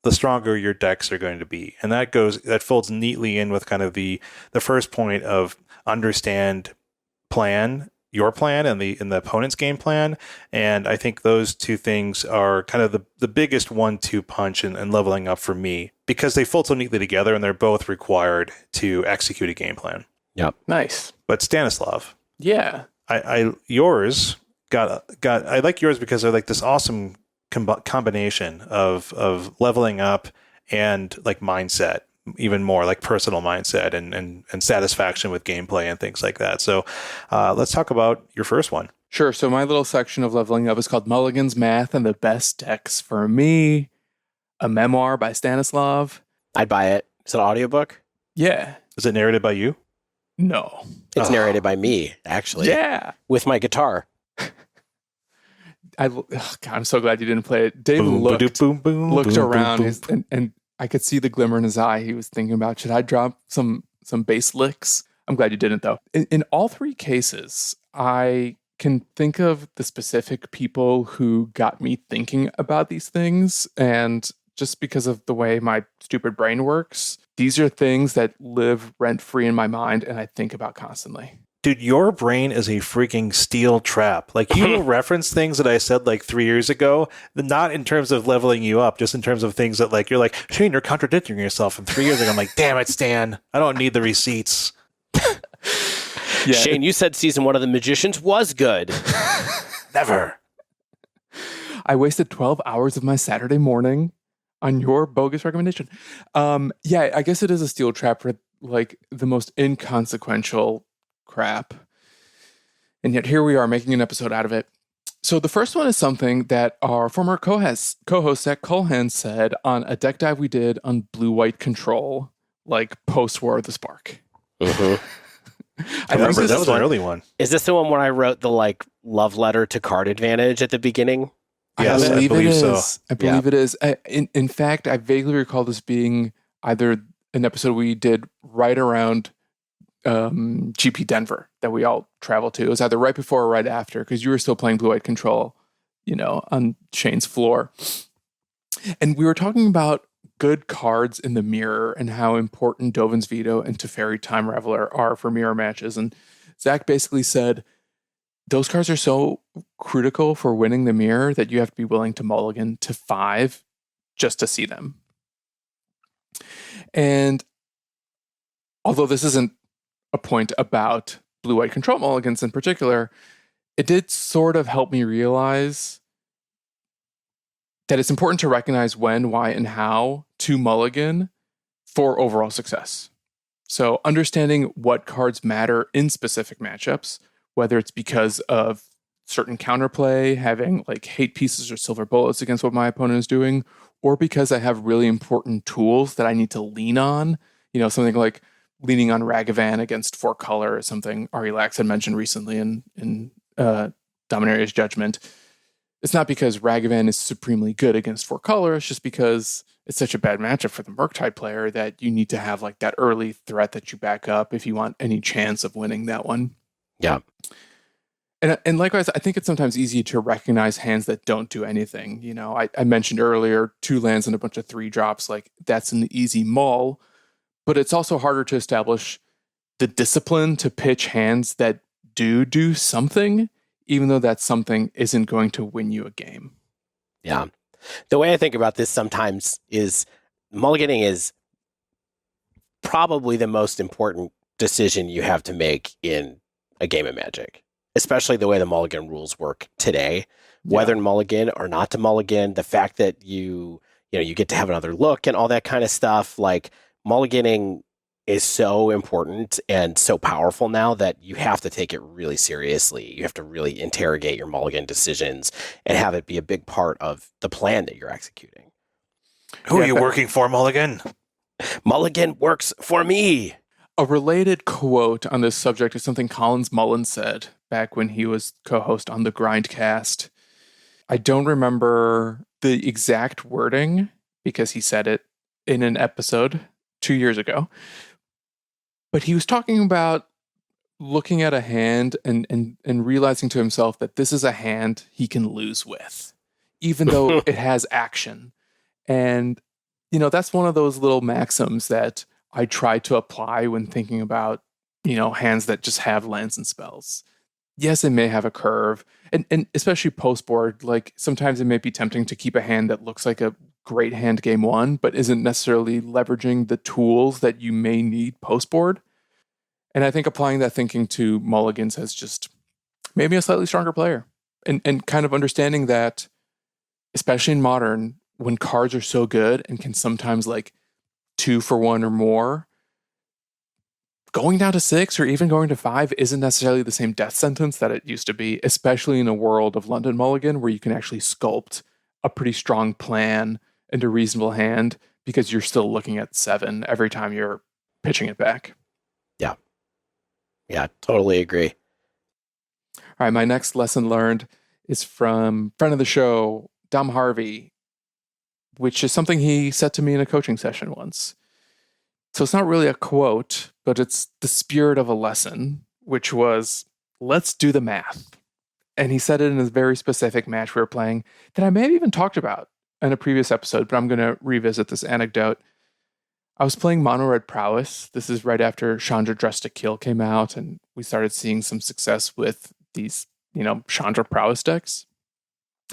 the stronger your decks are going to be. And that folds neatly in with kind of the first point of understand plan your plan and the opponent's game plan. And I think those two things are kind of the biggest 1-2 punch in leveling up for me, because they fold so neatly together and they're both required to execute a game plan. Yep. Nice. But Stanislav. Yeah. Yours got I like yours because they're like this awesome combination of leveling up and like mindset, even more like personal mindset and satisfaction with gameplay and things like that. So let's talk about your first one. Sure. So my little section of leveling up is called Mulligan's Math and the Best Decks for Me, a memoir by Stanislav. I'd buy it. It's an audiobook? Yeah. Is it narrated by you? No. It's narrated by me, actually. Yeah. With my guitar. God, I'm so glad you didn't play it. Dave looked around and I could see the glimmer in his eye. He was thinking about, should I drop some bass licks? I'm glad you didn't, though. In all three cases, I can think of the specific people who got me thinking about these things. And just because of the way my stupid brain works, these are things that live rent-free in my mind and I think about constantly. Dude, your brain is a freaking steel trap. Like, you will reference things that I said like 3 years ago, not in terms of leveling you up, just in terms of things that like, you're like, Shane, you're contradicting yourself. And 3 years ago, I'm like, damn it, Stan. I don't need the receipts. Yeah. Shane, you said season 1 of The Magicians was good. Never. I wasted 12 hours of my Saturday morning on your bogus recommendation. Yeah, I guess it is a steel trap for like the most inconsequential crap. And yet here we are making an episode out of it. So the first one is something that our former co-host Zach Culhan said on a deck dive we did on blue-white control, like post-War of the Spark. Mm-hmm. I remember that was an early one. Is this the one where I wrote the like love letter to card advantage at the beginning? Yes, I believe so. I believe it is. In fact, I vaguely recall this being either an episode we did right around GP Denver that we all traveled to. It was either right before or right after, because you were still playing Blue-White Control, on Shane's floor. And we were talking about good cards in the mirror and how important Dovin's Veto and Teferi Time Raveler are for mirror matches. And Zach basically said, those cards are so critical for winning the mirror that you have to be willing to mulligan to 5 just to see them. And although this isn't a point about blue-white control mulligans in particular, it did sort of help me realize that it's important to recognize when, why, and how to mulligan for overall success. So understanding what cards matter in specific matchups, whether it's because of certain counterplay, having like hate pieces or silver bullets against what my opponent is doing, or because I have really important tools that I need to lean on, something like leaning on Ragavan against 4 color is something Ari Lax had mentioned recently in Dominaria's Judgment. It's not because Ragavan is supremely good against 4 color, it's just because it's such a bad matchup for the Murktide player that you need to have like that early threat that you back up if you want any chance of winning that one. Yeah. And likewise, I think it's sometimes easy to recognize hands that don't do anything. I mentioned earlier 2 lands and a bunch of 3 drops, like that's an easy mull, but it's also harder to establish the discipline to pitch hands that do something, even though that something isn't going to win you a game. Yeah. The way I think about this sometimes is mulliganing is probably the most important decision you have to make in a game of Magic, especially the way the mulligan rules work today. Whether to mulligan or not to mulligan, the fact that you get to have another look and all that kind of stuff, like mulliganing is so important and so powerful now that you have to take it really seriously. You have to really interrogate your mulligan decisions and have it be a big part of the plan that you're executing. Who are you working for, Mulligan? Mulligan works for me. A related quote on this subject is something Collins Mullen said back when he was co-host on the Grindcast. I don't remember the exact wording because he said it in an episode 2 years ago. But he was talking about looking at a hand and realizing to himself that this is a hand he can lose with, even though it has action. And, that's one of those little maxims that I try to apply when thinking about, hands that just have lands and spells. yes, it may have a curve, and especially post board, like sometimes it may be tempting to keep a hand that looks like a great hand game one, but isn't necessarily leveraging the tools that you may need post board. And I think applying that thinking to mulligans has just made me a slightly stronger player. And kind of understanding that, especially in modern, when cards are so good and can sometimes like 2 for 1 or more, going down to 6 or even going to 5 isn't necessarily the same death sentence that it used to be, especially in a world of London Mulligan where you can actually sculpt a pretty strong plan and a reasonable hand because you're still looking at 7 every time you're pitching it back. Yeah, totally agree. All right, my next lesson learned is from friend of the show, Dom Harvey, which is something he said to me in a coaching session once. So it's not really a quote, but it's the spirit of a lesson, which was, let's do the math. And he said it in a very specific match we were playing that I may have even talked about in a previous episode, but I'm going to revisit this anecdote. I was playing Mono Red Prowess. This is right after Chandra Dressed to Kill came out, and we started seeing some success with these, Chandra Prowess decks.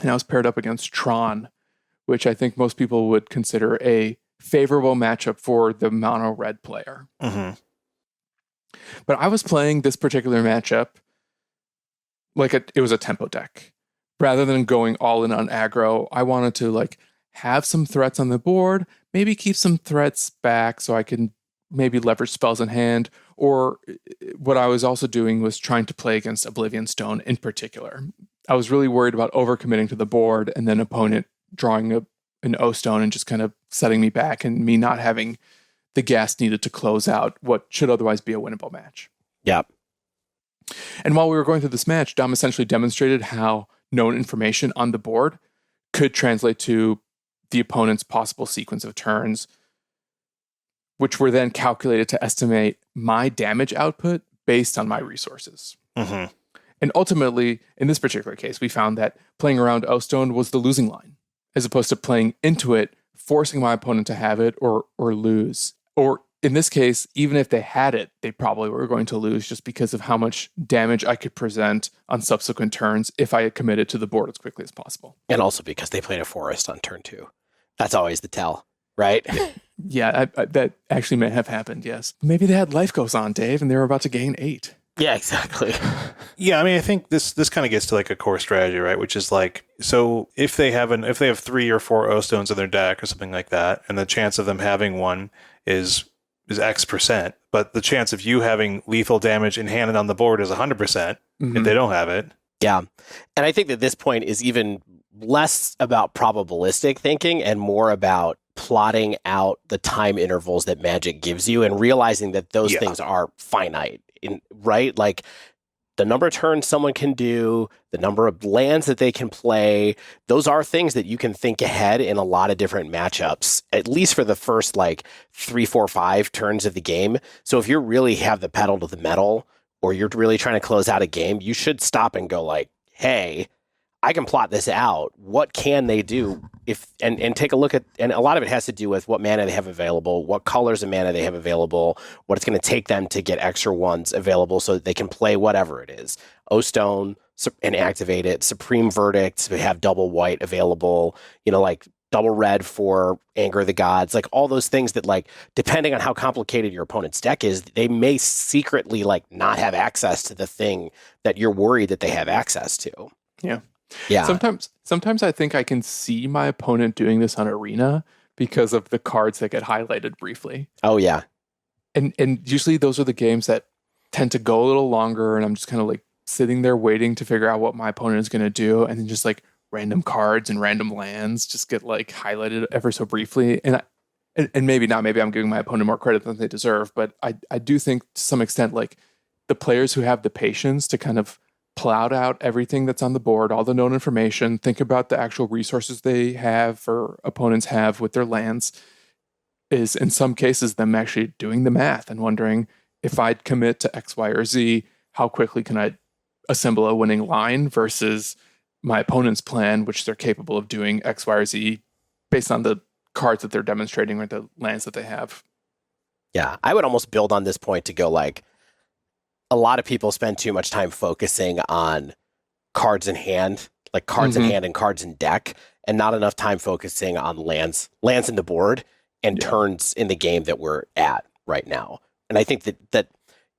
And I was paired up against Tron, which I think most people would consider a favorable matchup for the Mono Red player. Mm-hmm. But I was playing this particular matchup like it was a tempo deck. Rather than going all in on aggro, I wanted to have some threats on the board, maybe keep some threats back so I can maybe leverage spells in hand. Or what I was also doing was trying to play against Oblivion Stone in particular. I was really worried about overcommitting to the board and then opponent drawing an O Stone and just kind of setting me back and me not having the gas needed to close out what should otherwise be a winnable match. Yeah. And while we were going through this match, Dom essentially demonstrated how known information on the board could translate to the opponent's possible sequence of turns, which were then calculated to estimate my damage output based on my resources. Mm-hmm. And ultimately, in this particular case, we found that playing around O-Stone was the losing line, as opposed to playing into it, forcing my opponent to have it or lose. Or in this case, even if they had it, they probably were going to lose just because of how much damage I could present on subsequent turns if I had committed to the board as quickly as possible. And also because they played a forest on turn 2. That's always the tell, right? Yeah, that actually may have happened, yes. Maybe they had Life Goes On, Dave, and they were about to gain 8. Yeah, exactly. Yeah, I mean, I think this kind of gets to a core strategy, right? Which is so if they have 3 or 4 O Stones in their deck or something like that, and the chance of them having one is X%, but the chance of you having lethal damage in hand and on the board is 100% if they don't have it. Yeah. And I think that this point is even less about probabilistic thinking and more about plotting out the time intervals that Magic gives you and realizing that those things are finite, right? Like the number of turns someone can do, the number of lands that they can play, those are things that you can think ahead in a lot of different matchups, at least for the first 3, 4, 5 turns of the game. So if you really have the pedal to the metal or you're really trying to close out a game, you should stop and go hey, I can plot this out. What can they do? And take a look at, and a lot of it has to do with what mana they have available, what colors of mana they have available, what it's going to take them to get extra ones available so that they can play whatever it is. O-Stone and activate it. Supreme Verdict, we have double white available, double red for Anger of the Gods, all those things that depending on how complicated your opponent's deck is, they may secretly not have access to the thing that you're worried that they have access to. Yeah. Yeah. Sometimes I think I can see my opponent doing this on Arena because of the cards that get highlighted briefly. Oh yeah. And usually those are the games that tend to go a little longer and I'm just kind of sitting there waiting to figure out what my opponent is going to do, and then just random cards and random lands just get highlighted ever so briefly. And maybe not, maybe I'm giving my opponent more credit than they deserve, but I do think to some extent the players who have the patience to kind of plot out everything that's on the board, all the known information, think about the actual resources they have or opponents have with their lands, is in some cases them actually doing the math and wondering, if I'd commit to X, Y, or Z, how quickly can I assemble a winning line versus my opponent's plan, which they're capable of doing X, Y, or Z based on the cards that they're demonstrating or the lands that they have. Yeah, I would almost build on this point to go a lot of people spend too much time focusing on cards in hand, like cards in hand and cards in deck, and not enough time focusing on lands in the board and turns in the game that we're at right now. And I think that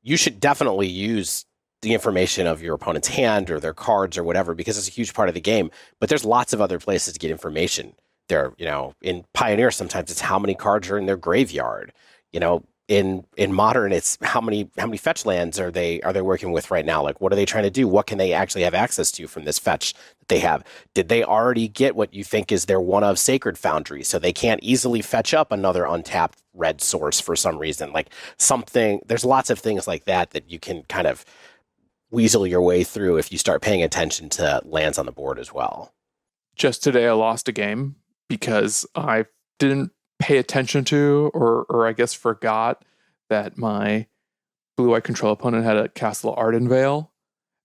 you should definitely use the information of your opponent's hand or their cards or whatever, because it's a huge part of the game. But there's lots of other places to get information. There, in Pioneer, sometimes it's how many cards are in their graveyard. In Modern, it's how many fetch lands are they working with right now? Like, what are they trying to do? What can they actually have access to from this fetch that they have? Did they already get what you think is their one of Sacred Foundry, so they can't easily fetch up another untapped red source for some reason? Like something, there's lots of things like that you can kind of weasel your way through if you start paying attention to lands on the board as well. Just today, I lost a game because I didn't pay attention to, or I guess forgot that my blue-white control opponent had a Castle Ardenvale,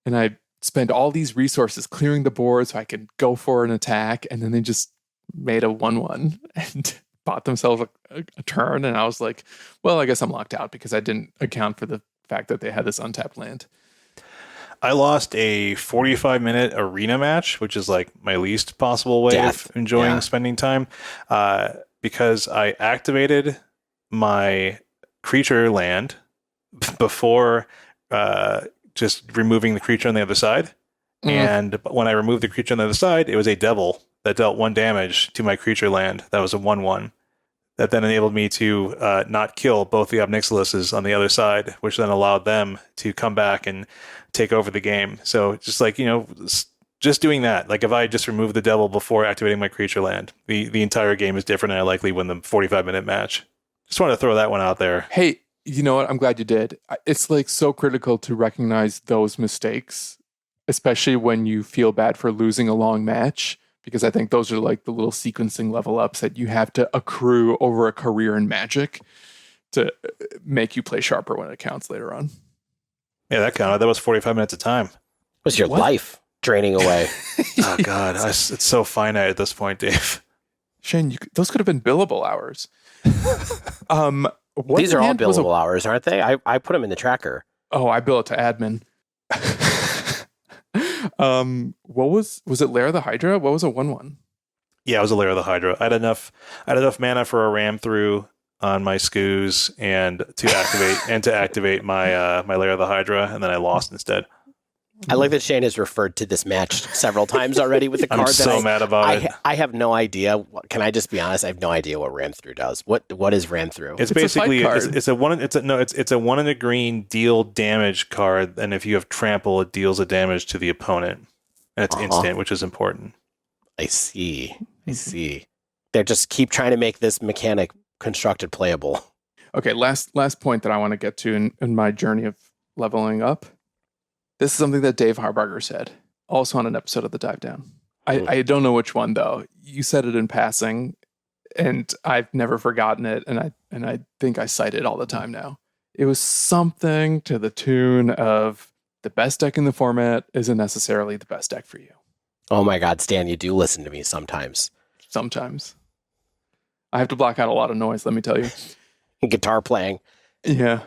and I spent all these resources clearing the board so I could go for an attack, and then they just made a 1/1 and bought themselves a turn, and I was like, well, I guess I'm locked out because I didn't account for the fact that they had this untapped land. I lost a 45-minute arena match, which is like my least possible way of enjoying spending time, because I activated my creature land before just removing the creature on the other side. And when I removed the creature on the other side, it was a devil that dealt 1 damage to my creature land. That was a 1/1. That then enabled me to not kill both the Obnixiluses on the other side, which then allowed them to come back and take over the game. So just like, just doing that, like if I just remove the devil before activating my creature land, the entire game is different and I likely win the 45-minute match. Just wanted to throw that one out there. Hey, you know what? I'm glad you did. It's like so critical to recognize those mistakes, especially when you feel bad for losing a long match, because I think those are like the little sequencing level ups that you have to accrue over a career in Magic to make you play sharper when it counts later on. Yeah, that counted. That was 45 minutes of time. It was your life draining away. Oh, God. It's so finite at this point, Dave. Shane, those could have been billable hours. These are all billable hours, aren't they? I put them in the tracker. Oh, I bill it to admin. What was it? Lair of the Hydra? What was a 1/1? Yeah, it was a Lair of the Hydra. I had enough mana for a ram through on my scoos and to activate my my Lair of the Hydra, and then I lost instead. I like that Shane has referred to this match several times already with the card. I'm so mad about it. I have no idea. Can I just be honest? I have no idea what Ram Through does. What is Ram Through? It's basically it's a 1 in a green deal damage card, and if you have trample, it deals a damage to the opponent, and it's instant, which is important. I see. They just keep trying to make this mechanic constructed playable. Okay, last point that I want to get to in my journey of leveling up. This is something that Dave Harbarger said, also on an episode of The Dive Down. I don't know which one, though. You said it in passing, and I've never forgotten it, and I think I cite it all the time now. It was something to the tune of, the best deck in the format isn't necessarily the best deck for you. Oh my God, Stan, you do listen to me sometimes. Sometimes. I have to block out a lot of noise, let me tell you. Guitar playing. Yeah.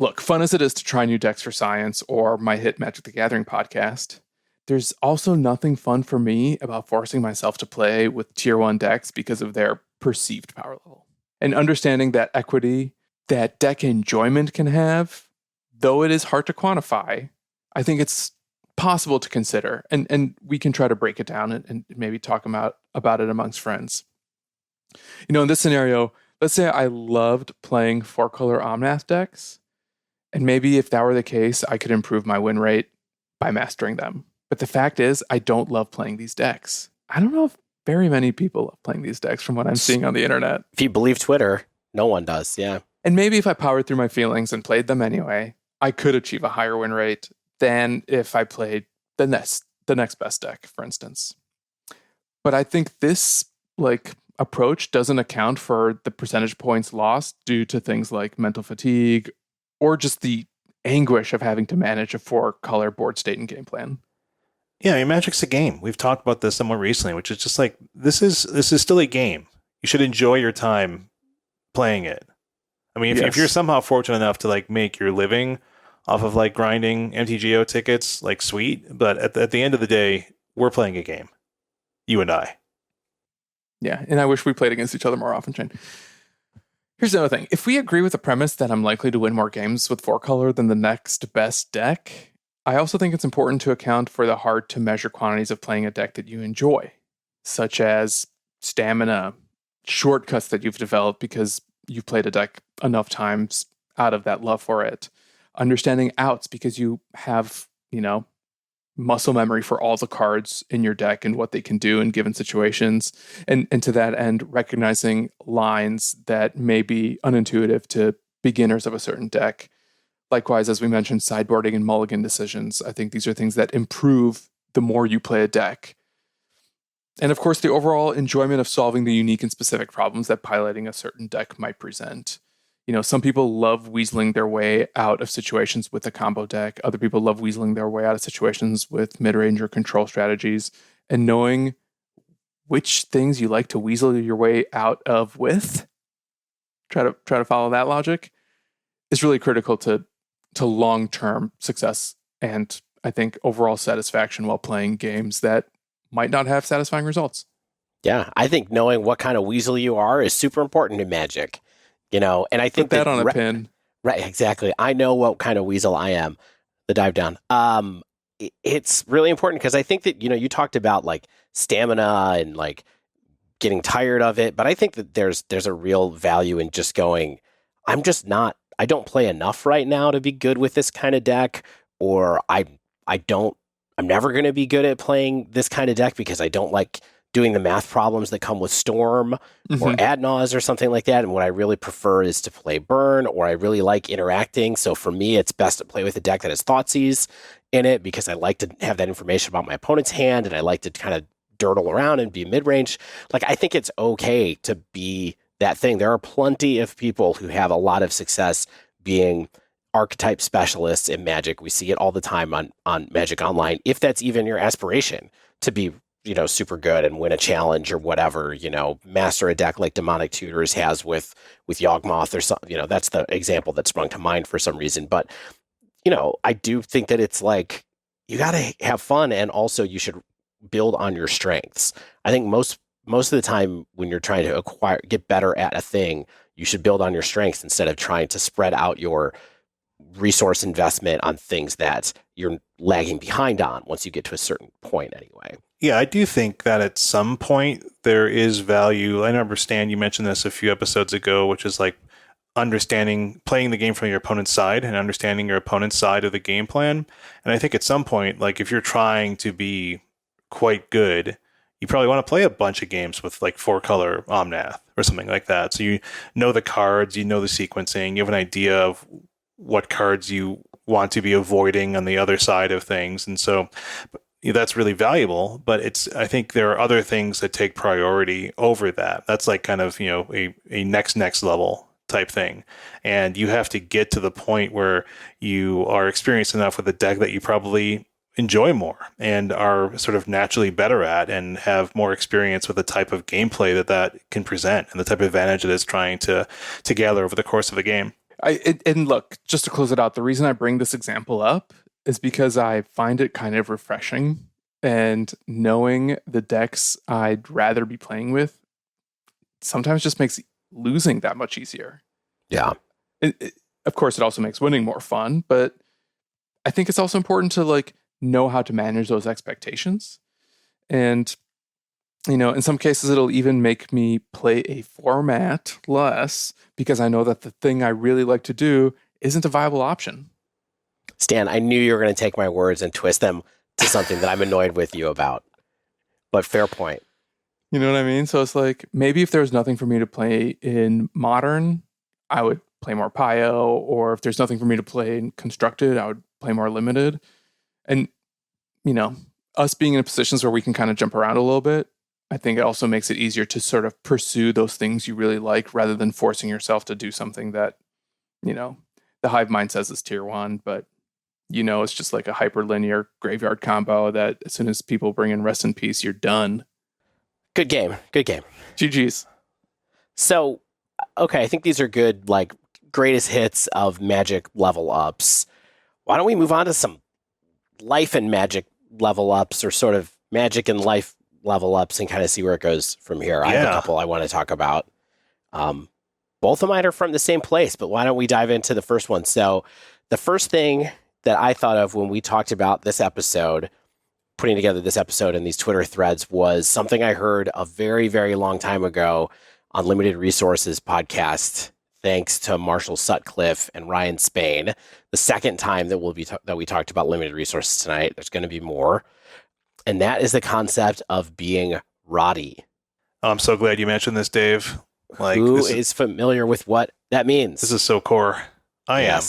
Look, fun as it is to try new decks for Science or my hit Magic the Gathering podcast, there's also nothing fun for me about forcing myself to play with tier 1 decks because of their perceived power level. And understanding that equity that deck enjoyment can have, though it is hard to quantify, I think it's possible to consider. And we can try to break it down and maybe talk about it amongst friends. In this scenario, let's say I loved playing 4-color Omnath decks. And maybe if that were the case, I could improve my win rate by mastering them. But the fact is, I don't love playing these decks. I don't know if very many people love playing these decks from what I'm seeing on the internet. If you believe Twitter, no one does, yeah. And maybe if I powered through my feelings and played them anyway, I could achieve a higher win rate than if I played the next best deck, for instance. But I think this approach doesn't account for the percentage points lost due to things like mental fatigue, or just the anguish of having to manage a 4-color board state and game plan. Yeah, Magic's a game. We've talked about this somewhat recently, which is just like, this is still a game. You should enjoy your time playing it. I mean, if you're somehow fortunate enough to make your living off of like grinding MTGO tickets, like sweet. But at the end of the day, we're playing a game, you and I. Yeah, and I wish we played against each other more often, Shane. Here's another thing. If we agree with the premise that I'm likely to win more games with 4-color than the next best deck, I also think it's important to account for the hard-to-measure quantities of playing a deck that you enjoy, such as stamina, shortcuts that you've developed because you've played a deck enough times out of that love for it, understanding outs because you have, muscle memory for all the cards in your deck and what they can do in given situations. And to that end, recognizing lines that may be unintuitive to beginners of a certain deck. Likewise, as we mentioned, sideboarding and mulligan decisions. I think these are things that improve the more you play a deck. And of course, the overall enjoyment of solving the unique and specific problems that piloting a certain deck might present. Some people love weaseling their way out of situations with a combo deck. Other people love weaseling their way out of situations with mid-range or control strategies. And knowing which things you like to weasel your way out of with, try to follow that logic, is really critical to long-term success and I think overall satisfaction while playing games that might not have satisfying results. Yeah, I think knowing what kind of weasel you are is super important in Magic. And I think put that on a pin. Right, exactly. I know what kind of weasel I am. The dive down. It's really important because I think that you talked about like stamina and like getting tired of it, but I think that there's a real value in just going, I don't play enough right now to be good with this kind of deck, or I'm never going to be good at playing this kind of deck because I don't like doing the math problems that come with Storm or Ad Naus or something like that. And what I really prefer is to play Burn, or I really like interacting. So for me, it's best to play with a deck that has Thoughtseize in it because I like to have that information about my opponent's hand and I like to kind of dirtle around and be mid-range. Like, I think it's okay to be that thing. There are plenty of people who have a lot of success being archetype specialists in Magic. We see it all the time on Magic Online. If that's even your aspiration to be super good and win a challenge or whatever, master a deck like Demonic Tutors has with Yawgmoth or something, that's the example that sprung to mind for some reason. But, I do think that it's like, you got to have fun, and also you should build on your strengths. I think most of the time when you're trying to get better at a thing, you should build on your strengths instead of trying to spread out your resource investment on things that you're lagging behind on once you get to a certain point anyway. Yeah, I do think that at some point there is value. I understand you mentioned this a few episodes ago, which is like playing the game from your opponent's side and understanding your opponent's side of the game plan. And I think at some point, like if you're trying to be quite good, you probably want to play a bunch of games with like 4-color Omnath or something like that. So you know the cards, you know the sequencing, you have an idea of what cards you want to be avoiding on the other side of things. And so that's really valuable, but I think there are other things that take priority over that. That's like kind of, a next level type thing. And you have to get to the point where you are experienced enough with a deck that you probably enjoy more and are sort of naturally better at and have more experience with the type of gameplay that can present and the type of advantage it is trying to gather over the course of the game. And look, just to close it out, the reason I bring this example up is because I find it kind of refreshing, and knowing the decks I'd rather be playing with sometimes just makes losing that much easier. Yeah. Of course, it also makes winning more fun, but I think it's also important to like know how to manage those expectations. And, in some cases, it'll even make me play a format less because I know that the thing I really like to do isn't a viable option. Stan, I knew you were going to take my words and twist them to something that I'm annoyed with you about. But fair point. You know what I mean? So it's like, maybe if there was nothing for me to play in Modern, I would play more Pio, or if there's nothing for me to play in Constructed, I would play more Limited. And, us being in positions where we can kind of jump around a little bit, I think it also makes it easier to sort of pursue those things you really like rather than forcing yourself to do something that, the hive mind says is tier 1, but it's just like a hyperlinear graveyard combo that as soon as people bring in Rest in Peace, you're done. Good game. GG's. So, okay, I think these are good, like, greatest hits of Magic level ups. why don't we move on to some life and magic level ups, or sort of magic and life level ups, and kind of see where it goes from here. I have a couple I want to talk about. Both of mine are from the same place, but why don't we dive into the first one? So the first thing that I thought of when we talked about this episode, putting together this episode and these Twitter threads, was something I heard a very, very long time ago on Limited Resources podcast, thanks to Marshall Sutcliffe and Ryan Spain. The second time that we talked about limited resources tonight. There's going to be more. And that is the concept of being ROTty. I'm so glad you mentioned this, Dave. Like, who is familiar with what that means? This is so core. I am.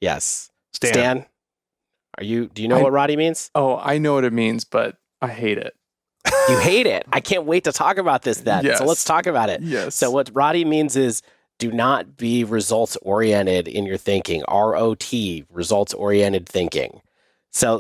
Yes. Stan, do you know what ROTty means? Oh, I know what it means, but I hate it. You hate it. I can't wait to talk about this then. Yes. So let's talk about it. Yes. So what ROTty means is, do not be results-oriented in your thinking. ROT, results-oriented thinking. So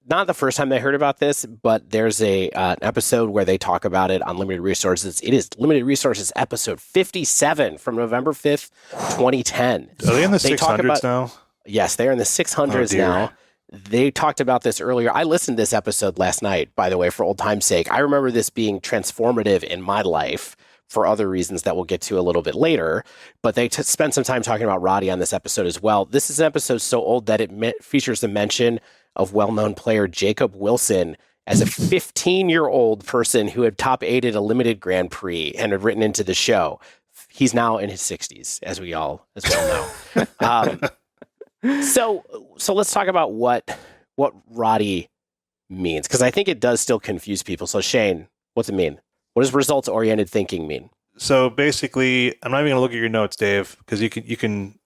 not the first time I heard about this, but there's an episode where they talk about it on Limited Resources. It is Limited Resources episode 57 from November 5th, 2010. Are they in the 600s now? Yes, they're in the 600s now. They talked about this earlier. I listened to this episode last night, by the way, for old time's sake. I remember this being transformative in my life for other reasons that we'll get to a little bit later. But they spent some time talking about ROTty on this episode as well. This is an episode so old that it features the mention of well-known player Jacob Wilson as a 15-year-old person who had top 8'd a limited Grand Prix and had written into the show. He's now in his 60s, as we all know. So let's talk about what ROTty means, because I think it does still confuse people. So Shane, what's it mean? What does results-oriented thinking mean? So basically, I'm not even going to look at your notes, Dave, because you can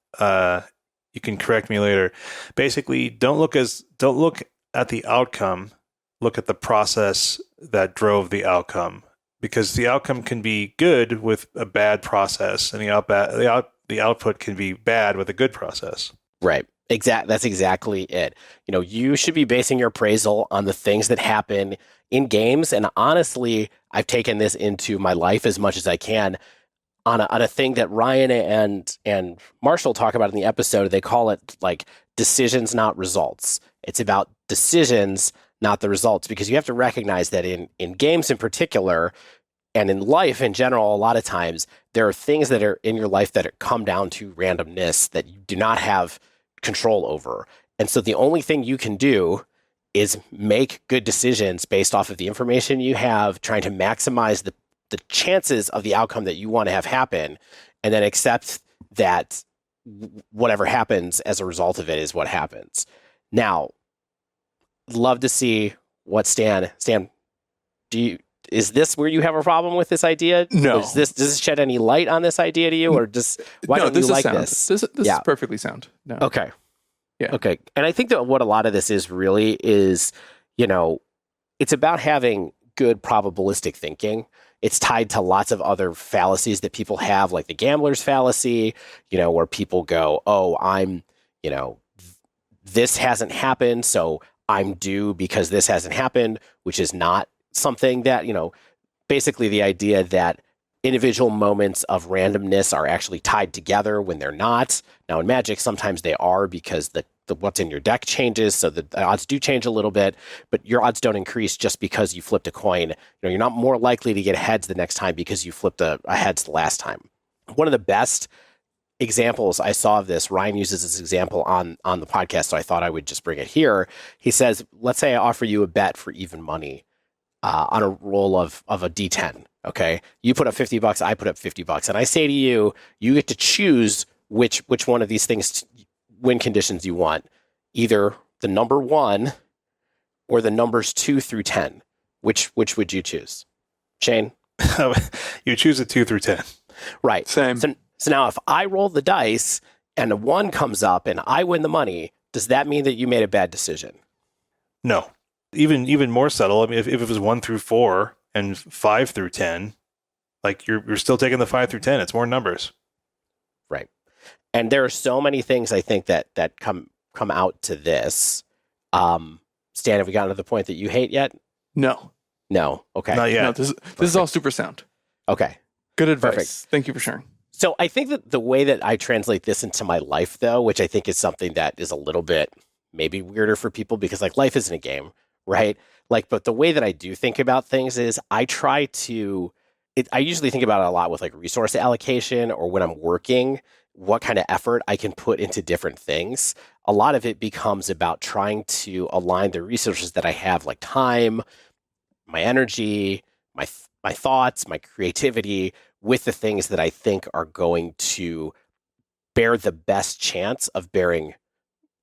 correct me later. Basically, don't look at the outcome. Look at the process that drove the outcome, because the outcome can be good with a bad process, and the output can be bad with a good process. Right. That's exactly it. You should be basing your appraisal on the things that happen in games. And honestly, I've taken this into my life as much as I can on a thing that Ryan and Marshall talk about in the episode. They call it like decisions, not results. It's about decisions, not the results, because you have to recognize that in games in particular, and in life in general, a lot of times there are things that are in your life that come down to randomness that you do not have control over. And so the only thing you can do is make good decisions based off of the information you have, trying to maximize the chances of the outcome that you want to have happen, and then accept that whatever happens as a result of it is what happens. Now, love to see what Stan, is this where you have a problem with this idea? No. Does this shed any light on this idea to you, or just why don't you like this? This is perfectly sound. No. Okay. Yeah. Okay. And I think that what a lot of this is really is, it's about having good probabilistic thinking. It's tied to lots of other fallacies that people have, like the gambler's fallacy, where people go, oh, this hasn't happened, so I'm due because this hasn't happened, which is not something that, basically the idea that individual moments of randomness are actually tied together when they're not. Now in Magic, sometimes they are, because the what's in your deck changes, so the odds do change a little bit, but your odds don't increase just because you flipped a coin. You're not more likely to get heads the next time because you flipped a heads the last time. One of the best examples I saw of this, Ryan uses this example on the podcast, so I thought I would just bring it here. He says, let's say I offer you a bet for even money on a roll of a D10. Okay, you put up $50, I put up $50, and I say to you, you get to choose which one of these things win conditions you want, either the number 1 or the numbers 2 through 10. Which would you choose, Shane? You choose the 2 through 10. Right. Same. So now, if I roll the dice and a 1 comes up and I win the money, does that mean that you made a bad decision? No. Even more subtle. I mean, if it was 1 through 4 and 5 through 10, like you're still taking the 5 through 10. It's more numbers. Right. And there are so many things I think that come out to this. Stan, have we gotten to the point that you hate yet? No. No. Okay. Not yet. No, this is all super sound. Okay. Good advice. Perfect. Thank you for sharing. So I think that the way that I translate this into my life, though, which I think is something that is a little bit maybe weirder for people because like life isn't a game, right? Like, but the way that I do think about things is I usually think about it a lot with like resource allocation or when I'm working, what kind of effort I can put into different things. A lot of it becomes about trying to align the resources that I have, like time, my energy, my thoughts, my creativity, with the things that I think are going to bear the best chance of bearing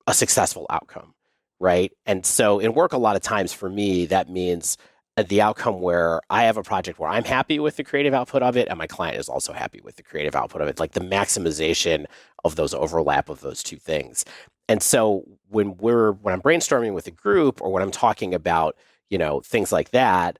a successful outcome, right? And so in work, a lot of times for me, that means the outcome where I have a project where I'm happy with the creative output of it and my client is also happy with the creative output of it, like the maximization of those overlap of those two things. And so when I'm brainstorming with a group or when I'm talking about, things like that,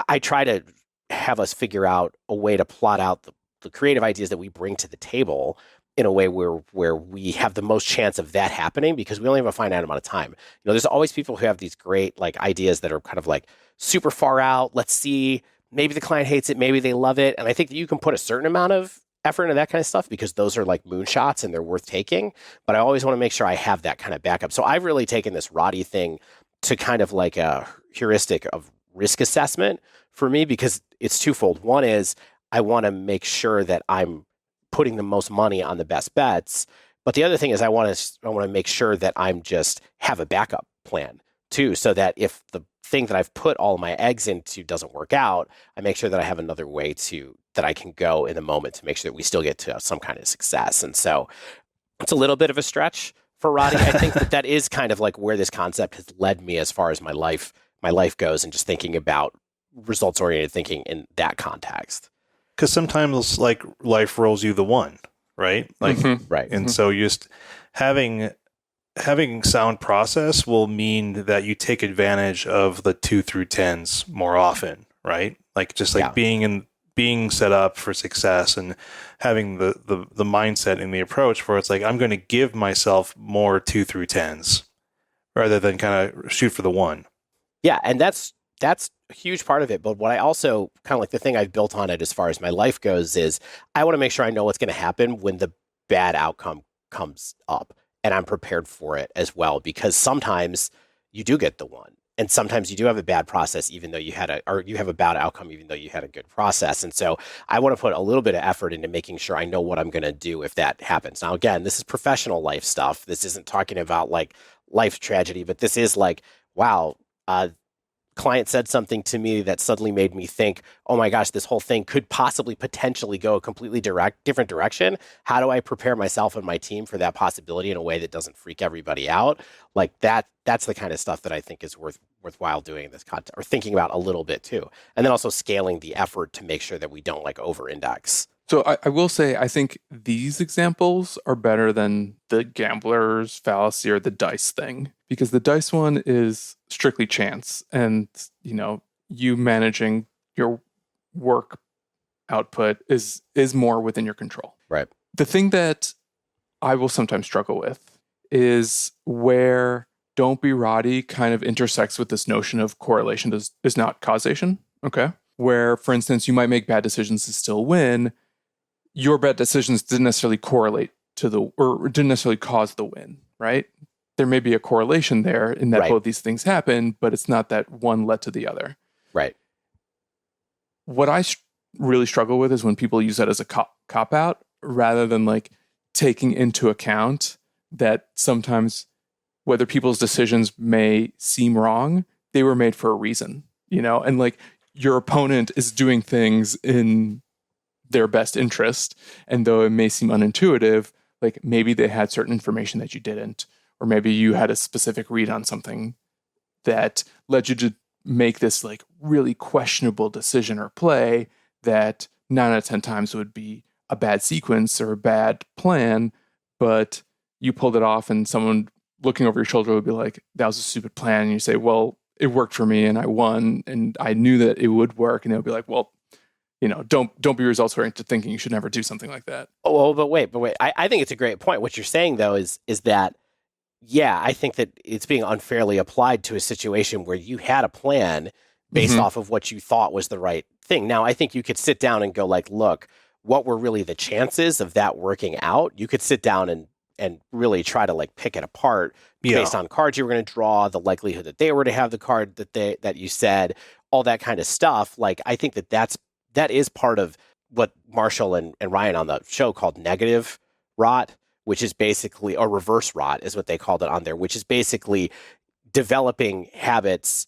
I try to have us figure out a way to plot out the creative ideas that we bring to the table in a way where we have the most chance of that happening because we only have a finite amount of time. There's always people who have these great like ideas that are kind of like super far out. Let's see, maybe the client hates it, maybe they love it. And I think that you can put a certain amount of effort into that kind of stuff because those are like moonshots and they're worth taking. But I always want to make sure I have that kind of backup. So I've really taken this ROTty thing to kind of like a heuristic of risk assessment for me because it's twofold. One is I want to make sure that I'm putting the most money on the best bets. But the other thing is I want to make sure that I'm just have a backup plan too, so that if the thing that I've put all my eggs into doesn't work out, I make sure that I have another way that I can go in the moment to make sure that we still get to some kind of success. And so it's a little bit of a stretch for ROTty. I think that is kind of like where this concept has led me as far as my life goes and just thinking about results-oriented thinking in that context. Because sometimes like life rolls you the one, right? Like, right. And so just having sound process will mean that you take advantage of the 2 through 10s more often, right? Like just like being set up for success and having the mindset and the approach where it's like, I'm going to give myself more 2 through 10s rather than kind of shoot for the one. Yeah. And that's a huge part of it. But what I also kind of like the thing I've built on it as far as my life goes is I want to make sure I know what's going to happen when the bad outcome comes up and I'm prepared for it as well, because sometimes you do get the one and sometimes you do have a bad process, even though you have a bad outcome, even though you had a good process. And so I want to put a little bit of effort into making sure I know what I'm going to do if that happens. Now, again, this is professional life stuff. This isn't talking about like life tragedy, but this is like, wow, client said something to me that suddenly made me think, oh my gosh, this whole thing could possibly potentially go a completely different direction. How do I prepare myself and my team for that possibility in a way that doesn't freak everybody out? Like that's the kind of stuff that I think is worthwhile doing in this content or thinking about a little bit too. And then also scaling the effort to make sure that we don't like over index. So I will say, I think these examples are better than the gambler's fallacy or the dice thing, because the dice one is strictly chance and, you managing your work output is more within your control. Right. The thing that I will sometimes struggle with is where don't be ROTty kind of intersects with this notion of correlation is not causation. Okay. Where, for instance, you might make bad decisions to still win. Your bad decisions didn't necessarily correlate or didn't necessarily cause the win, right? There may be a correlation there in that both these things happen, but it's not that one led to the other. Right. What I really struggle with is when people use that as a cop-out rather than like taking into account that sometimes whether people's decisions may seem wrong, they were made for a reason, and like your opponent is doing things in their best interest. And though it may seem unintuitive, like maybe they had certain information that you didn't, or maybe you had a specific read on something that led you to make this like really questionable decision or play that 9 out of 10 times would be a bad sequence or a bad plan, but you pulled it off and someone looking over your shoulder would be like, that was a stupid plan. And you say, well, it worked for me and I won and I knew that it would work. And they'll be like, well, don't be results oriented thinking you should never do something like that. Oh, but wait. I think it's a great point. What you're saying though is that, yeah, I think that it's being unfairly applied to a situation where you had a plan based off of what you thought was the right thing. Now, I think you could sit down and go like, look, what were really the chances of that working out, you could sit down and really try to like pick it apart based on cards you were going to draw, the likelihood that they were to have the card that you said, all that kind of stuff. Like, I think that is part of what Marshall and Ryan on the show called negative rot, which is basically, or reverse rot is what they called it on there, which is basically developing habits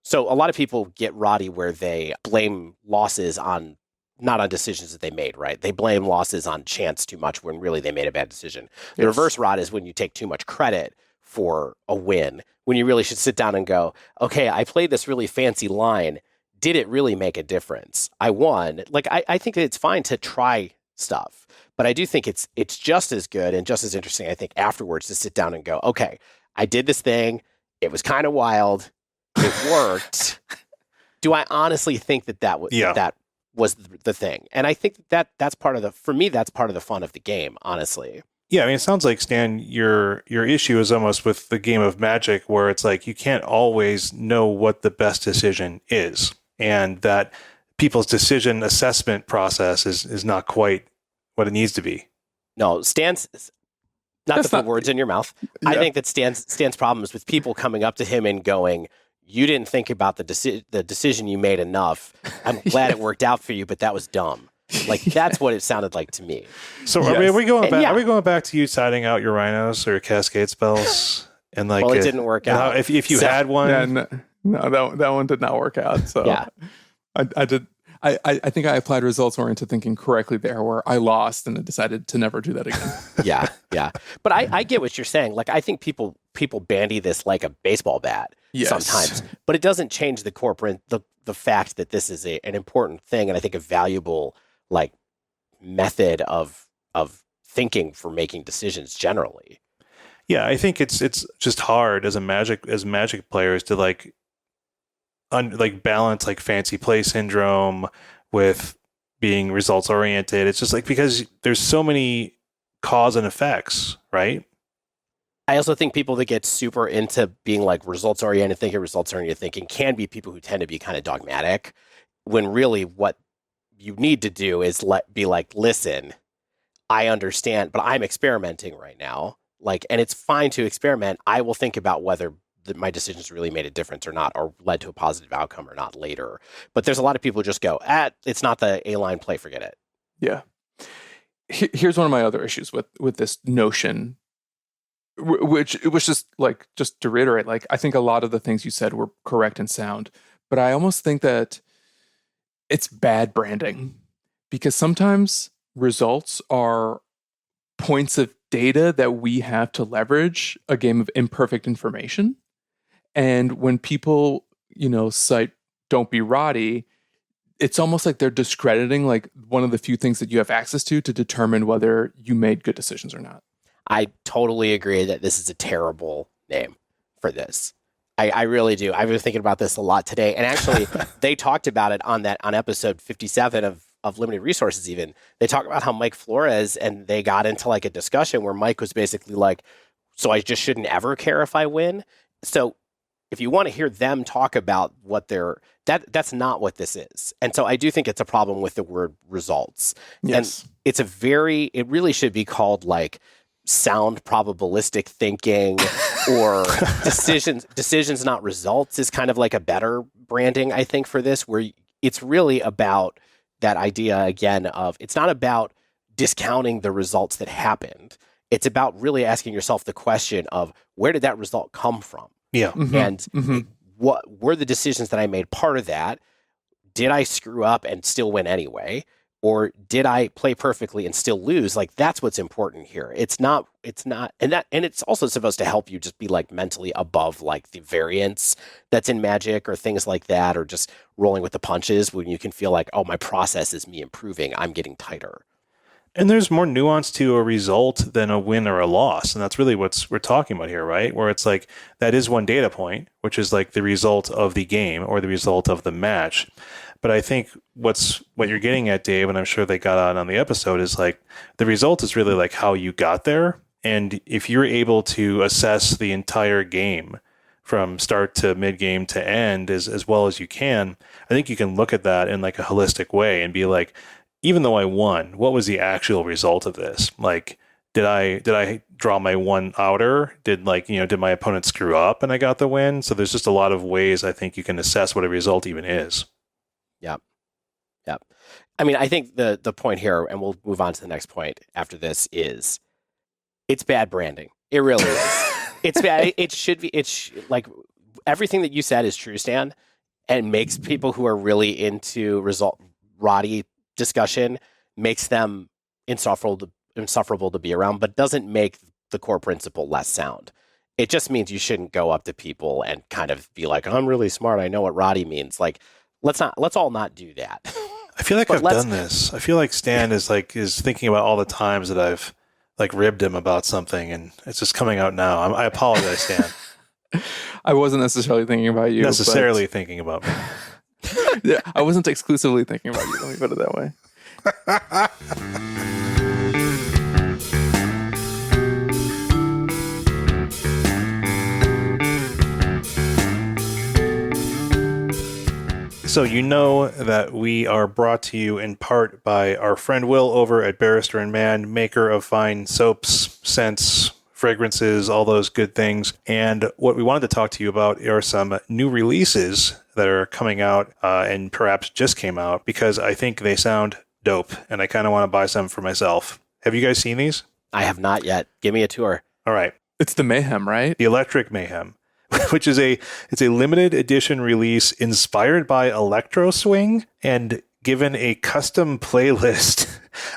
so a lot of people get ROTty where they blame losses not on decisions that they made, right? They blame losses on chance too much when really they made a bad decision. The reverse rot is when you take too much credit for a win, when you really should sit down and go, okay, I played this really fancy line. Did it really make a difference? I won. Like, I think that it's fine to try stuff, but I do think it's just as good and just as interesting, I think, afterwards to sit down and go, okay, I did this thing. It was kind of wild. It worked. Do I honestly think that was the thing? And I think that's part of that's part of the fun of the game, honestly. Yeah, I mean, it sounds like, Stan, your issue is almost with the game of Magic, where it's like you can't always know what the best decision is, and that people's decision assessment process is not quite what it needs to be. No, Stan's not to put words in your mouth. Yeah. I think that Stan's problem is with people coming up to him and going, "You didn't think about the decision you made enough. I'm glad it worked out for you, but that was dumb." Like, that's what it sounded like to me. So are we going back? Are we going back to you siding out your rhinos or your cascade spells? And like, well, it didn't work out. If you had one, that one did not work out. So yeah, I did. I think I applied results-oriented thinking correctly there, where I lost and I decided to never do that again. yeah. But I get what you're saying. Like, I think people bandy this like a baseball bat sometimes, but it doesn't change the fact that this is an important thing, and I think a valuable like method of thinking for making decisions generally. Yeah, I think it's just hard as Magic players to like balance like fancy play syndrome with being results oriented. It's just like, because there's so many cause and effects, right? I also think people that get super into being like results oriented thinking can be people who tend to be kind of dogmatic, when really what you need to do is be like, listen, I understand, but I'm experimenting right now. Like, and it's fine to experiment. I will think about whether my decisions really made a difference or not, or led to a positive outcome or not later. But there's a lot of people who just go, it's not the A-line play, forget it. Yeah. Here's one of my other issues with this notion, which it was just to reiterate, like, I think a lot of the things you said were correct and sound, but I almost think that it's bad branding, because sometimes results are points of data that we have to leverage a game of imperfect information. And when people, cite "don't be ROTty," it's almost like they're discrediting like one of the few things that you have access to determine whether you made good decisions or not. I totally agree that this is a terrible name for this. I really do. I've been thinking about this a lot today. And actually, they talked about it on episode 57 of Limited Resources even. They talk about how Mike Flores, and they got into like a discussion where Mike was basically like, so I just shouldn't ever care if I win? So if you want to hear them talk about what that's not what this is. And so I do think it's a problem with the word results. Yes. And it really should be called like sound probabilistic thinking, or decisions not results is kind of like a better branding, I think, for this, where it's really about that idea again of, it's not about discounting the results that happened. It's about really asking yourself the question of, where did that result come from? Yeah. Mm-hmm. And what were the decisions that I made part of that? Did I screw up and still win anyway? Or did I play perfectly and still lose? Like, that's what's important here. It's not, and it's also supposed to help you just be like mentally above like the variance that's in Magic or things like that, or just rolling with the punches when you can feel like, oh, my process is me improving. I'm getting tighter. And there's more nuance to a result than a win or a loss. And that's really what we're talking about here, right? Where it's like, that is one data point, which is like the result of the game or the result of the match. But I think what you're getting at, Dave, and I'm sure they got on the episode, is like, the result is really like how you got there. And if you're able to assess the entire game from start to mid game to end as well as you can, I think you can look at that in like a holistic way and be like, even though I won, what was the actual result of this? Like, did I draw my one outer? Did my opponent screw up and I got the win? So there's just a lot of ways I think you can assess what a result even is. Yep. I mean, I think the point here, and we'll move on to the next point after this, is it's bad branding. It really is. It's bad. It should be. Like everything that you said is true, Stan, and makes people who are really into ROTty discussion, makes them insufferable to be around, but doesn't make the core principle less sound. It just means you shouldn't go up to people and kind of be like, I'm really smart, I know what ROTty means. Like, let's all not do that. I feel like I've done this. I feel like Stan is thinking about all the times that I've ribbed him about something, and it's just coming out now. I apologize, Stan. I wasn't necessarily thinking about you. Thinking about me. Yeah, I wasn't exclusively thinking about you. Let me put it that way. So you know that we are brought to you in part by our friend Will over at Barrister Mann, maker of fine soaps, scents, fragrances, all those good things. And what we wanted to talk to you about are some new releases that are coming out and perhaps just came out, because I think they sound dope and I kind of want to buy some for myself. Have you guys seen these? I have not yet. Give me a tour. All right. It's the Mayhem, right? The Electric Mayhem. Which is a limited edition release inspired by electro swing and given a custom playlist.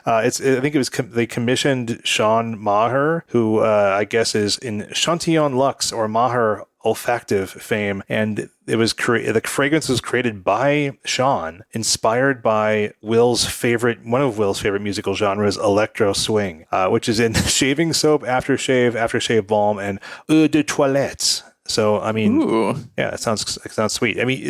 They commissioned Sean Maher, who I guess is in Chantillon Luxe or Maher olfactive fame, and the fragrance was created by Sean, inspired by one of Will's favorite musical genres, electro swing, which is in shaving soap, aftershave balm, and eau de toilette. So, I mean, yeah, it sounds sweet. I mean,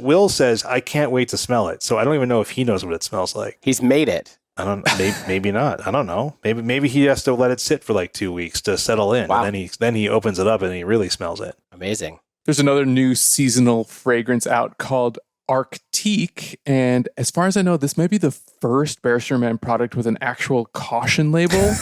Will says, I can't wait to smell it. So I don't even know if he knows what it smells like. He's made it. Maybe not. I don't know. Maybe he has to let it sit for like 2 weeks to settle in. Wow. And then he opens it up and he really smells it. Amazing. There's another new seasonal fragrance out called ROTty. And as far as I know, this may be the first Barrister Mann product with an actual caution label.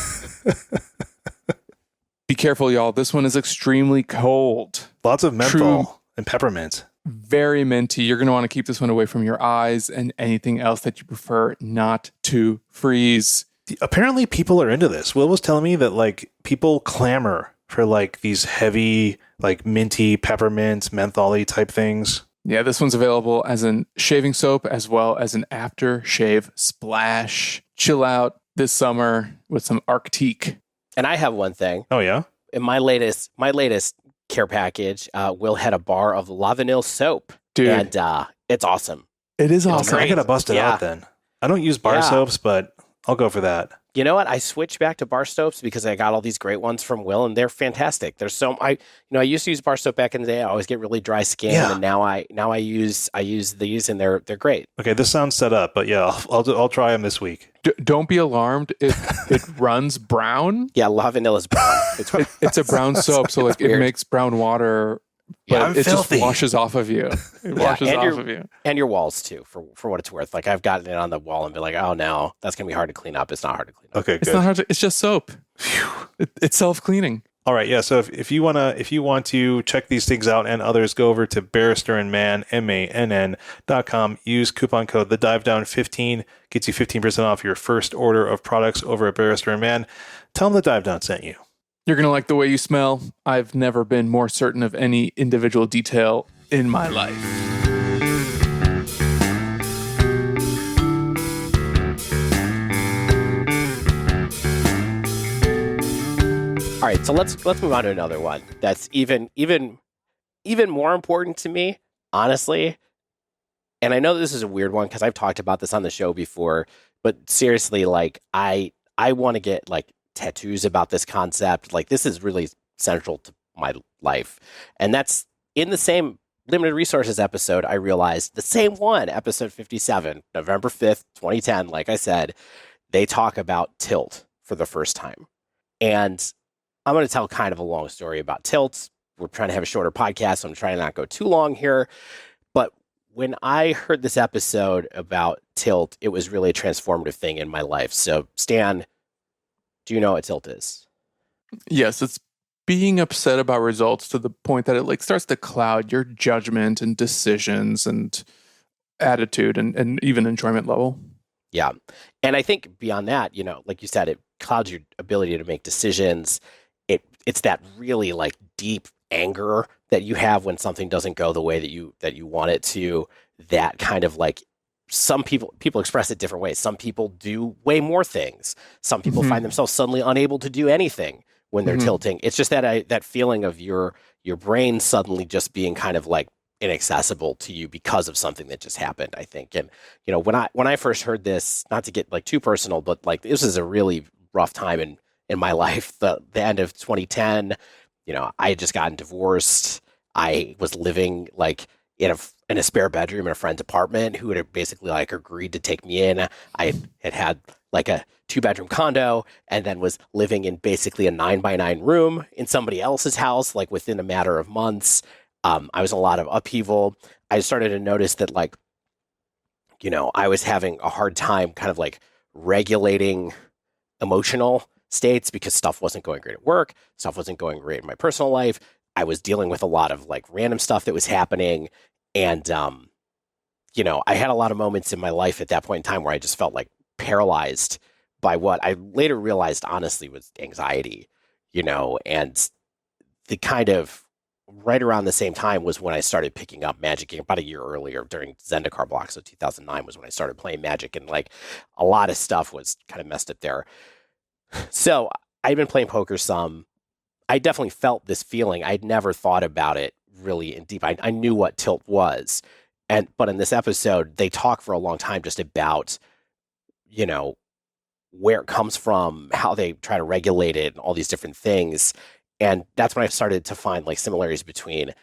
Be careful, y'all. This one is extremely cold. Lots of menthol and peppermint. Very minty. You're going to want to keep this one away from your eyes and anything else that you prefer not to freeze. Apparently, people are into this. Will was telling me that people clamor for these heavy, minty, peppermint, menthol-y type things. Yeah, this one's available as an shaving soap as well as an aftershave splash. Chill out this summer with some ROTty. And I have one thing. Oh, yeah? In my latest care package, Will had a bar of La Vanille soap. Dude. And it's awesome. It is awesome. I got to bust it out then. I don't use bar soaps, but I'll go for that. You know what? I switched back to bar soaps because I got all these great ones from Will, and they're fantastic. There's I used to use bar soap back in the day. I always get really dry skin, and now I use these, and they're great. Okay, this sounds set up, but yeah, I'll try them this week. Don't be alarmed. It runs brown. Yeah, La Vanille is brown. It's a brown soap, so it makes brown water. But it filthy. Just washes off of you. It washes off of you. And your walls, too, for what it's worth. I've gotten it on the wall and been like, oh, no, that's going to be hard to clean up. It's not hard to clean up. Okay, good. It's not hard it's just soap. It's self-cleaning. All right, yeah, so if you want to check these things out and others, go over to Barrister Mann, MANN.com. Use coupon code TheDiveDown15. Gets you 15% off your first order of products over at Barrister Mann. Tell them the Dive Down sent you. You're going to like the way you smell. I've never been more certain of any individual detail in my life. All right, so let's move on to another one that's even more important to me, honestly. And I know this is a weird one because I've talked about this on the show before, but seriously, I want to get tattoos about this concept. This is really central to my life. And that's in the same limited resources episode. I realized the same one, episode 57, November 5th, 2010. Like I said, they talk about tilt for the first time. And I'm going to tell kind of a long story about tilt. We're trying to have a shorter podcast, so I'm trying to not go too long here. But when I heard this episode about tilt, it was really a transformative thing in my life. So, Stan, do you know what tilt is? Yes, it's being upset about results to the point that it like starts to cloud your judgment and decisions and attitude and even enjoyment level. Yeah. And I think beyond that, like you said, it clouds your ability to make decisions. It's that really like deep anger that you have when something doesn't go the way that you want it to. That kind of like, some people express it different ways. Some people do way more things. Some people find themselves suddenly unable to do anything when they're tilting. It's just that feeling of your brain suddenly just being kind of like inaccessible to you because of something that just happened, I think. And when I first heard this, not to get like too personal, but like this is a really rough time in my life. The end of 2010, I had just gotten divorced. I was living like in a spare bedroom in a friend's apartment who had basically like agreed to take me in. I had like a 2-bedroom condo and then was living in basically a 9x9 room in somebody else's house, like within a matter of months. I was in a lot of upheaval. I started to notice that like, I was having a hard time kind of like regulating emotional states because stuff wasn't going great at work. Stuff wasn't going great in my personal life. I was dealing with a lot of like random stuff that was happening. And, I had a lot of moments in my life at that point in time where I just felt like paralyzed by what I later realized honestly was anxiety, and the kind of right around the same time was when I started picking up Magic about a year earlier during Zendikar block. So 2009 was when I started playing Magic, and like a lot of stuff was kind of messed up there. So I'd been playing poker some. I definitely felt this feeling. I'd never thought about it really in deep. I knew what tilt was. But in this episode, they talk for a long time just about, where it comes from, how they try to regulate it, and all these different things. And that's when I started to find like similarities between,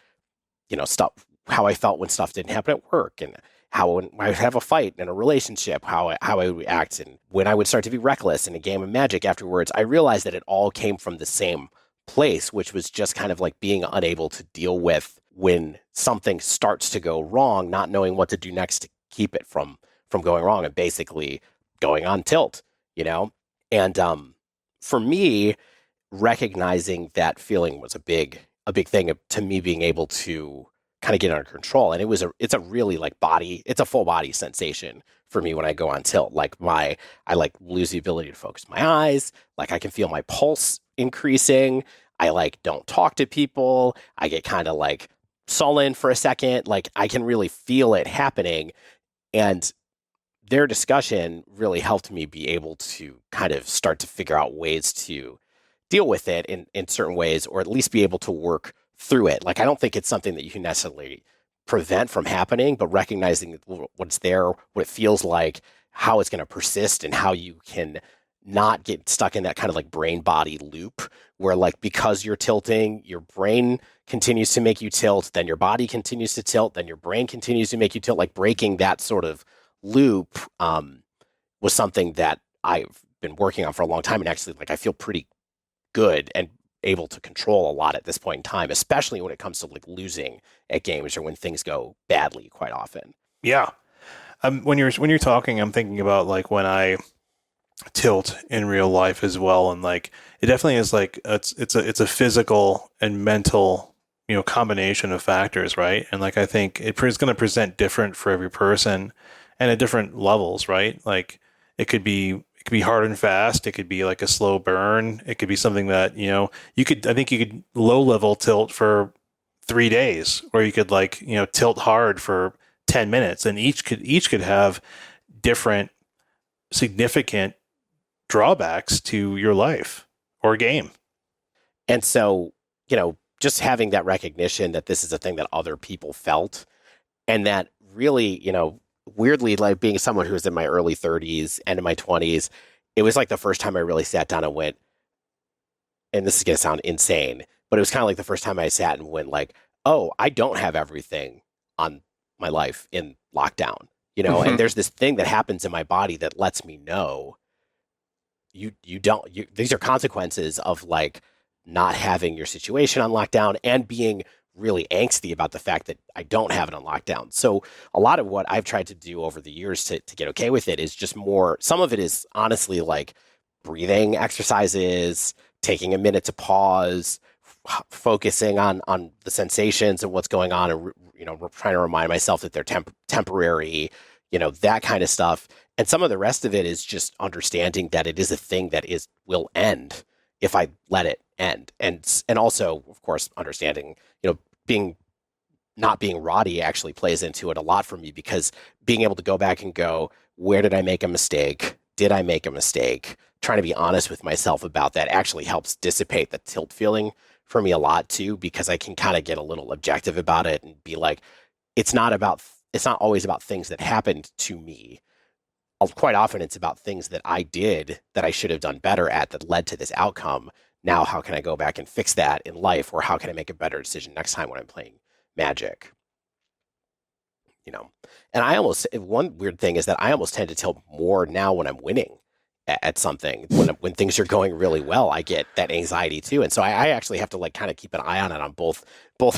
stuff, how I felt when stuff didn't happen at work, and how when I would have a fight in a relationship, how I would react, and when I would start to be reckless in a game of Magic afterwards. I realized that it all came from the same place, which was just kind of like being unable to deal with when something starts to go wrong, not knowing what to do next to keep it from going wrong, and basically going on tilt, And for me, recognizing that feeling was a big thing to me being able to kind of get under control. And it's a really like it's a full body sensation for me when I go on tilt. Like I like lose the ability to focus my eyes. Like I can feel my pulse increasing. I like don't talk to people. I get kind of like sullen for a second. Like I can really feel it happening. And their discussion really helped me be able to kind of start to figure out ways to deal with it in certain ways, or at least be able to work through it. Like, I don't think it's something that you can necessarily prevent from happening, but recognizing what's there, what it feels like, how it's going to persist, and how you can not get stuck in that kind of like brain body loop where like, because you're tilting, your brain continues to make you tilt, then your body continues to tilt, then your brain continues to make you tilt. Like breaking that sort of loop was something that I've been working on for a long time. And actually, like, I feel pretty good and able to control a lot at this point in time, especially when it comes to like losing at games or when things go badly quite often. Yeah. When you're talking, I'm thinking about like when I tilt in real life as well. And like, it definitely is like, it's a physical and mental, combination of factors. Right. And like, I think it's going to present different for every person and at different levels. Right. Like it could be hard and fast. It could be like a slow burn. It could be something that, I think you could low level tilt for 3 days, or you could like, tilt hard for 10 minutes, and each could have different significant drawbacks to your life or game. And so, just having that recognition that this is a thing that other people felt, and that really, weirdly, like being someone who was in my early 30s and in my 20s, it was like the first time I really sat down and went, and this is going to sound insane, but it was kind of like the first time I sat and went like, oh, I don't have everything on my life in lockdown, mm-hmm. And there's this thing that happens in my body that lets me know these are consequences of like not having your situation on lockdown and being really angsty about the fact that I don't have it on lockdown. So a lot of what I've tried to do over the years to get okay with it is just more, some of it is honestly like breathing exercises, taking a minute to pause, focusing on the sensations and what's going on, and trying to remind myself that they're temporary, that kind of stuff. And some of the rest of it is just understanding that it is a thing that will end if I let it end, and also, of course, understanding not being ROTty actually plays into it a lot for me, because being able to go back and go, where did I make a mistake? Did I make a mistake? Trying to be honest with myself about that actually helps dissipate the tilt feeling for me a lot too, because I can kind of get a little objective about it and be like, it's not always about things that happened to me. Quite often it's about things that I did that I should have done better at that led to this outcome. Now, how can I go back and fix that in life? Or how can I make a better decision next time when I'm playing Magic? And one weird thing is that I almost tend to tilt more now when I'm winning at something. When things are going really well, I get that anxiety too. And so I actually have to like kind of keep an eye on it on both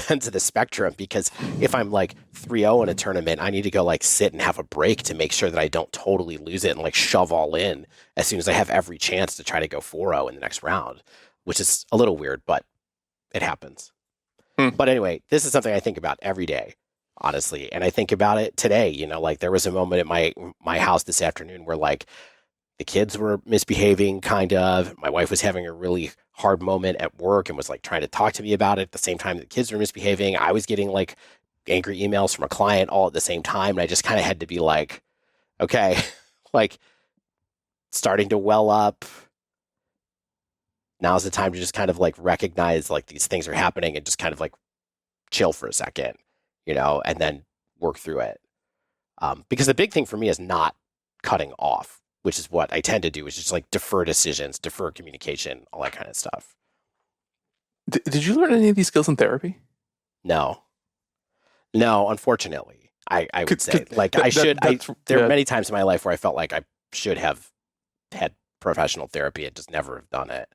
ends of the spectrum, because if I'm like 3-0 in a tournament, I need to go like sit and have a break to make sure that I don't totally lose it and like shove all in as soon as I have every chance to try to go 4-0 in the next round, which is a little weird, but it happens. But anyway, this is something I think about every day, honestly. And I think about it today, like there was a moment at my house this afternoon where like the kids were misbehaving, kind of. My wife was having a really hard moment at work and was like trying to talk to me about it at the same time the kids were misbehaving. I was getting like angry emails from a client all at the same time. And I just kind of had to be like, okay, like starting to well up. Now's the time to just kind of like recognize like these things are happening and just kind of like chill for a second, and then work through it. Because the big thing for me is not cutting off, which is what I tend to do, is just like defer decisions, defer communication, all that kind of stuff. Did you learn any of these skills in therapy? No, unfortunately. I would say like I should. There are many times in my life where I felt like I should have had professional therapy and just never have done it.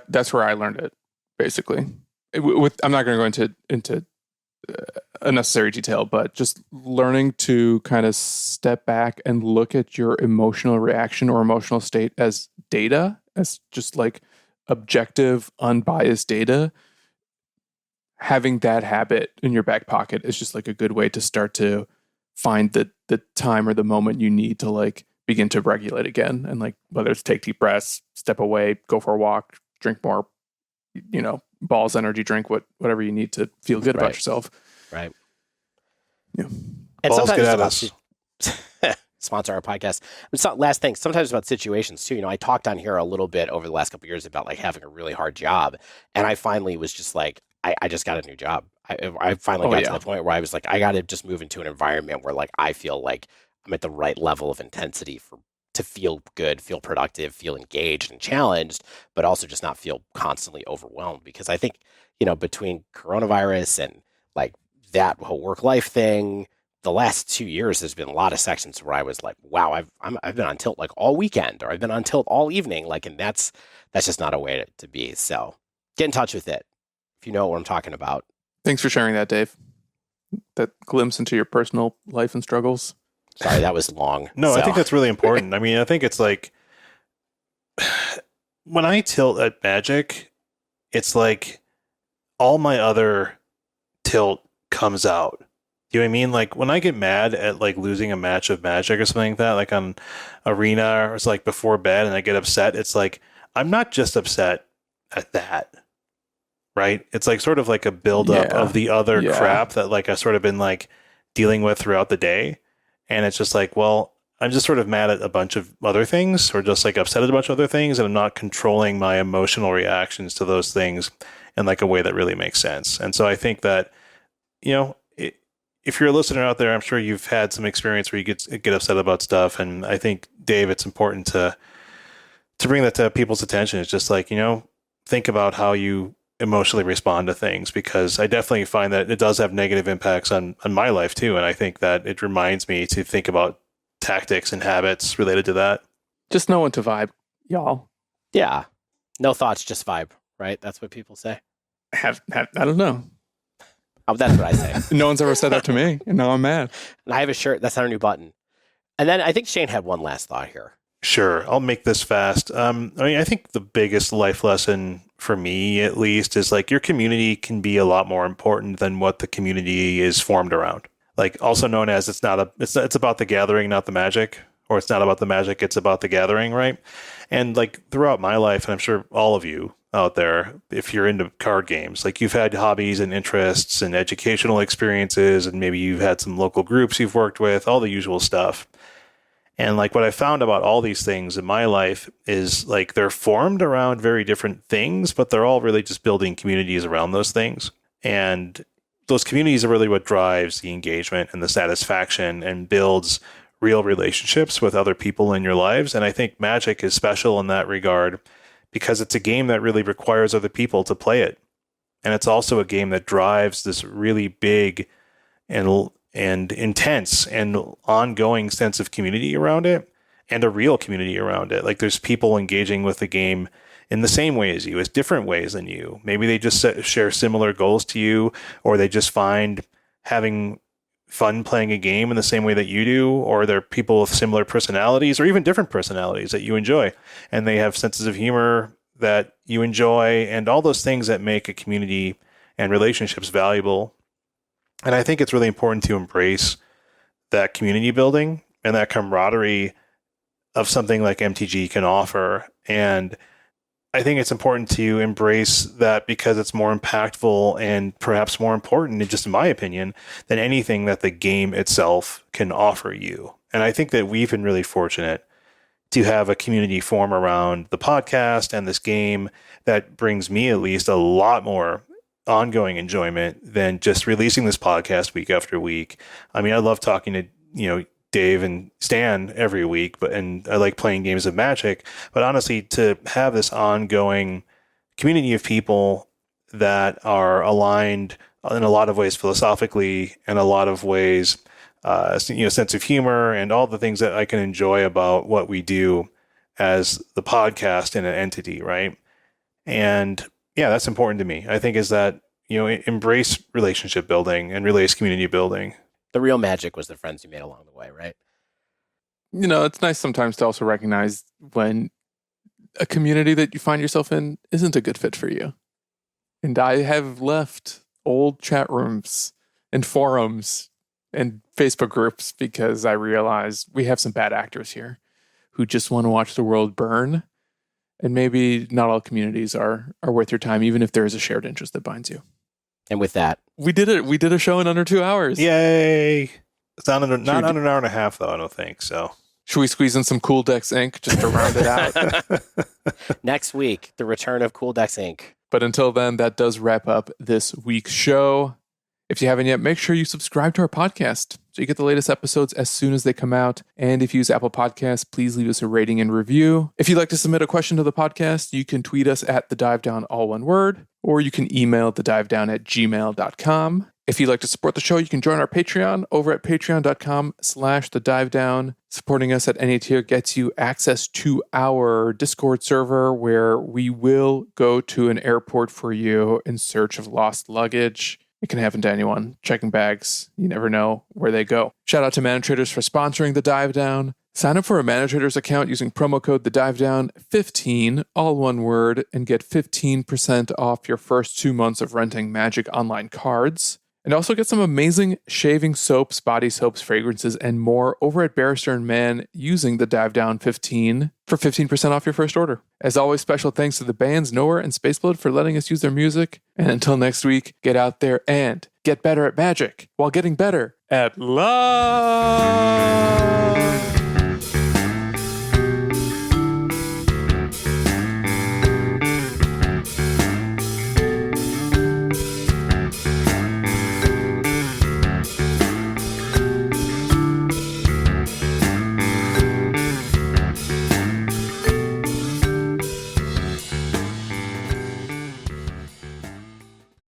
That's where I learned it, basically. I'm not going to go into unnecessary detail, but just learning to kind of step back and look at your emotional reaction or emotional state as data, as just like objective, unbiased data. Having that habit in your back pocket is just like a good way to start to find the time or the moment you need to like begin to regulate again. And like, whether it's take deep breaths, step away, go for a walk, drink more, balls energy drink, whatever you need to feel good about yourself. Right. Yeah. And balls sometimes get at us. Sponsor our podcast. Last thing, sometimes about situations too. I talked on here a little bit over the last couple of years about like having a really hard job. And I finally was just like, I just got a new job. I finally got to the point where I was like, I got to just move into an environment where like I feel like I'm at the right level of intensity to feel good, feel productive, feel engaged and challenged, but also just not feel constantly overwhelmed. Because I think, between coronavirus and like that whole work-life thing, the last 2 years, there's been a lot of sections where I was like, wow, I've been on tilt like all weekend, or I've been on tilt all evening. Like, and that's just not a way to be. So get in touch with it if you know what I'm talking about. Thanks for sharing that, Dave. That glimpse into your personal life and struggles. Sorry, that was long. No, I think that's really important. I mean, I think it's like when I tilt at Magic, it's like all my other tilt comes out. You know what I mean? Like when I get mad at like losing a match of Magic or something like that, like on Arena or it's like before bed and I get upset, it's like I'm not just upset at that. Right? It's like sort of like a buildup of the other crap that like I've sort of been like dealing with throughout the day. And it's just like, well, I'm just sort of mad at a bunch of other things, or just like upset at a bunch of other things, and I'm not controlling my emotional reactions to those things in like a way that really makes sense. And so I think that, if you're a listener out there, I'm sure you've had some experience where you get upset about stuff. And I think, Dave, it's important to bring that to people's attention. It's just like, think about how you emotionally respond to things, because I definitely find that it does have negative impacts on my life too. And I think that it reminds me to think about tactics and habits related to that. Just know when to vibe, y'all. Yeah. No thoughts, just vibe, right? That's what people say. I don't know. Oh, that's what I say. No one's ever said that to me, and now I'm mad. And I have a shirt. That's our new button. And then I think Shane had one last thought here. Sure, I'll make this fast. I think the biggest life lesson for me, at least, is like your community can be a lot more important than what the community is formed around. Like, also known as it's about the gathering, not the magic, or it's not about the magic, it's about the gathering, right? And like throughout my life, and I'm sure all of you out there, if you're into card games, like you've had hobbies and interests and educational experiences, and maybe you've had some local groups you've worked with, all the usual stuff. And like what I found about all these things in my life is like they're formed around very different things, but they're all really just building communities around those things. And those communities are really what drives the engagement and the satisfaction and builds real relationships with other people in your lives. And I think Magic is special in that regard because it's a game that really requires other people to play it. And it's also a game that drives this really big and intense and ongoing sense of community around it, and a real community around it. Like there's people engaging with the game in the same way as you, as different ways than you. Maybe they just share similar goals to you, or they just find having fun playing a game in the same way that you do, or they're people with similar personalities or even different personalities that you enjoy, and they have senses of humor that you enjoy, and all those things that make a community and relationships valuable. And I think it's really important to embrace that community building and that camaraderie of something like MTG can offer. And I think it's important to embrace that because it's more impactful and perhaps more important, just in my opinion, than anything that the game itself can offer you. And I think that we've been really fortunate to have a community form around the podcast and this game that brings me at least a lot more ongoing enjoyment than just releasing this podcast week after week. I mean, I love talking to, Dave and Stan every week, and I like playing games of Magic, but honestly, to have this ongoing community of people that are aligned in a lot of ways philosophically, and a lot of ways, sense of humor and all the things that I can enjoy about what we do as the podcast and an entity, right? And yeah, that's important to me. I think is that, embrace relationship building and embrace community building. The real magic was the friends you made along the way, right? It's nice sometimes to also recognize when a community that you find yourself in isn't a good fit for you. And I have left old chat rooms and forums and Facebook groups because I realized we have some bad actors here who just want to watch the world burn. And maybe not all communities are worth your time, even if there is a shared interest that binds you. And with that, we did it. We did a show in under 2 hours. Yay! It's not under an hour and a half, though. I don't think so. Should we squeeze in some Cool Decks Inc. just to round it out? Next week, the return of Cool Decks Inc. But until then, that does wrap up this week's show. If you haven't yet, make sure you subscribe to our podcast so you get the latest episodes as soon as they come out. And if you use Apple Podcasts, please leave us a rating and review. If you'd like to submit a question to the podcast, you can tweet us at thedivedown, all one word, or you can email thedivedown@gmail.com. If you'd like to support the show, you can join our Patreon over at patreon.com/thedivedown. Supporting us at any tier gets you access to our Discord server where we will go to an airport for you in search of lost luggage. It can happen to anyone. Checking bags, you never know where they go. Shout out to ManaTraders for sponsoring The Dive Down. Sign up for a ManaTraders account using promo code TheDiveDown15, all one word, and get 15% off your first 2 months of renting Magic Online cards. And also get some amazing shaving soaps, body soaps, fragrances, and more over at Barrister Mann using the Dive Down 15 for 15% off your first order. As always, special thanks to the bands Nowhere and Spaceblood for letting us use their music. And until next week, get out there and get better at magic while getting better at love.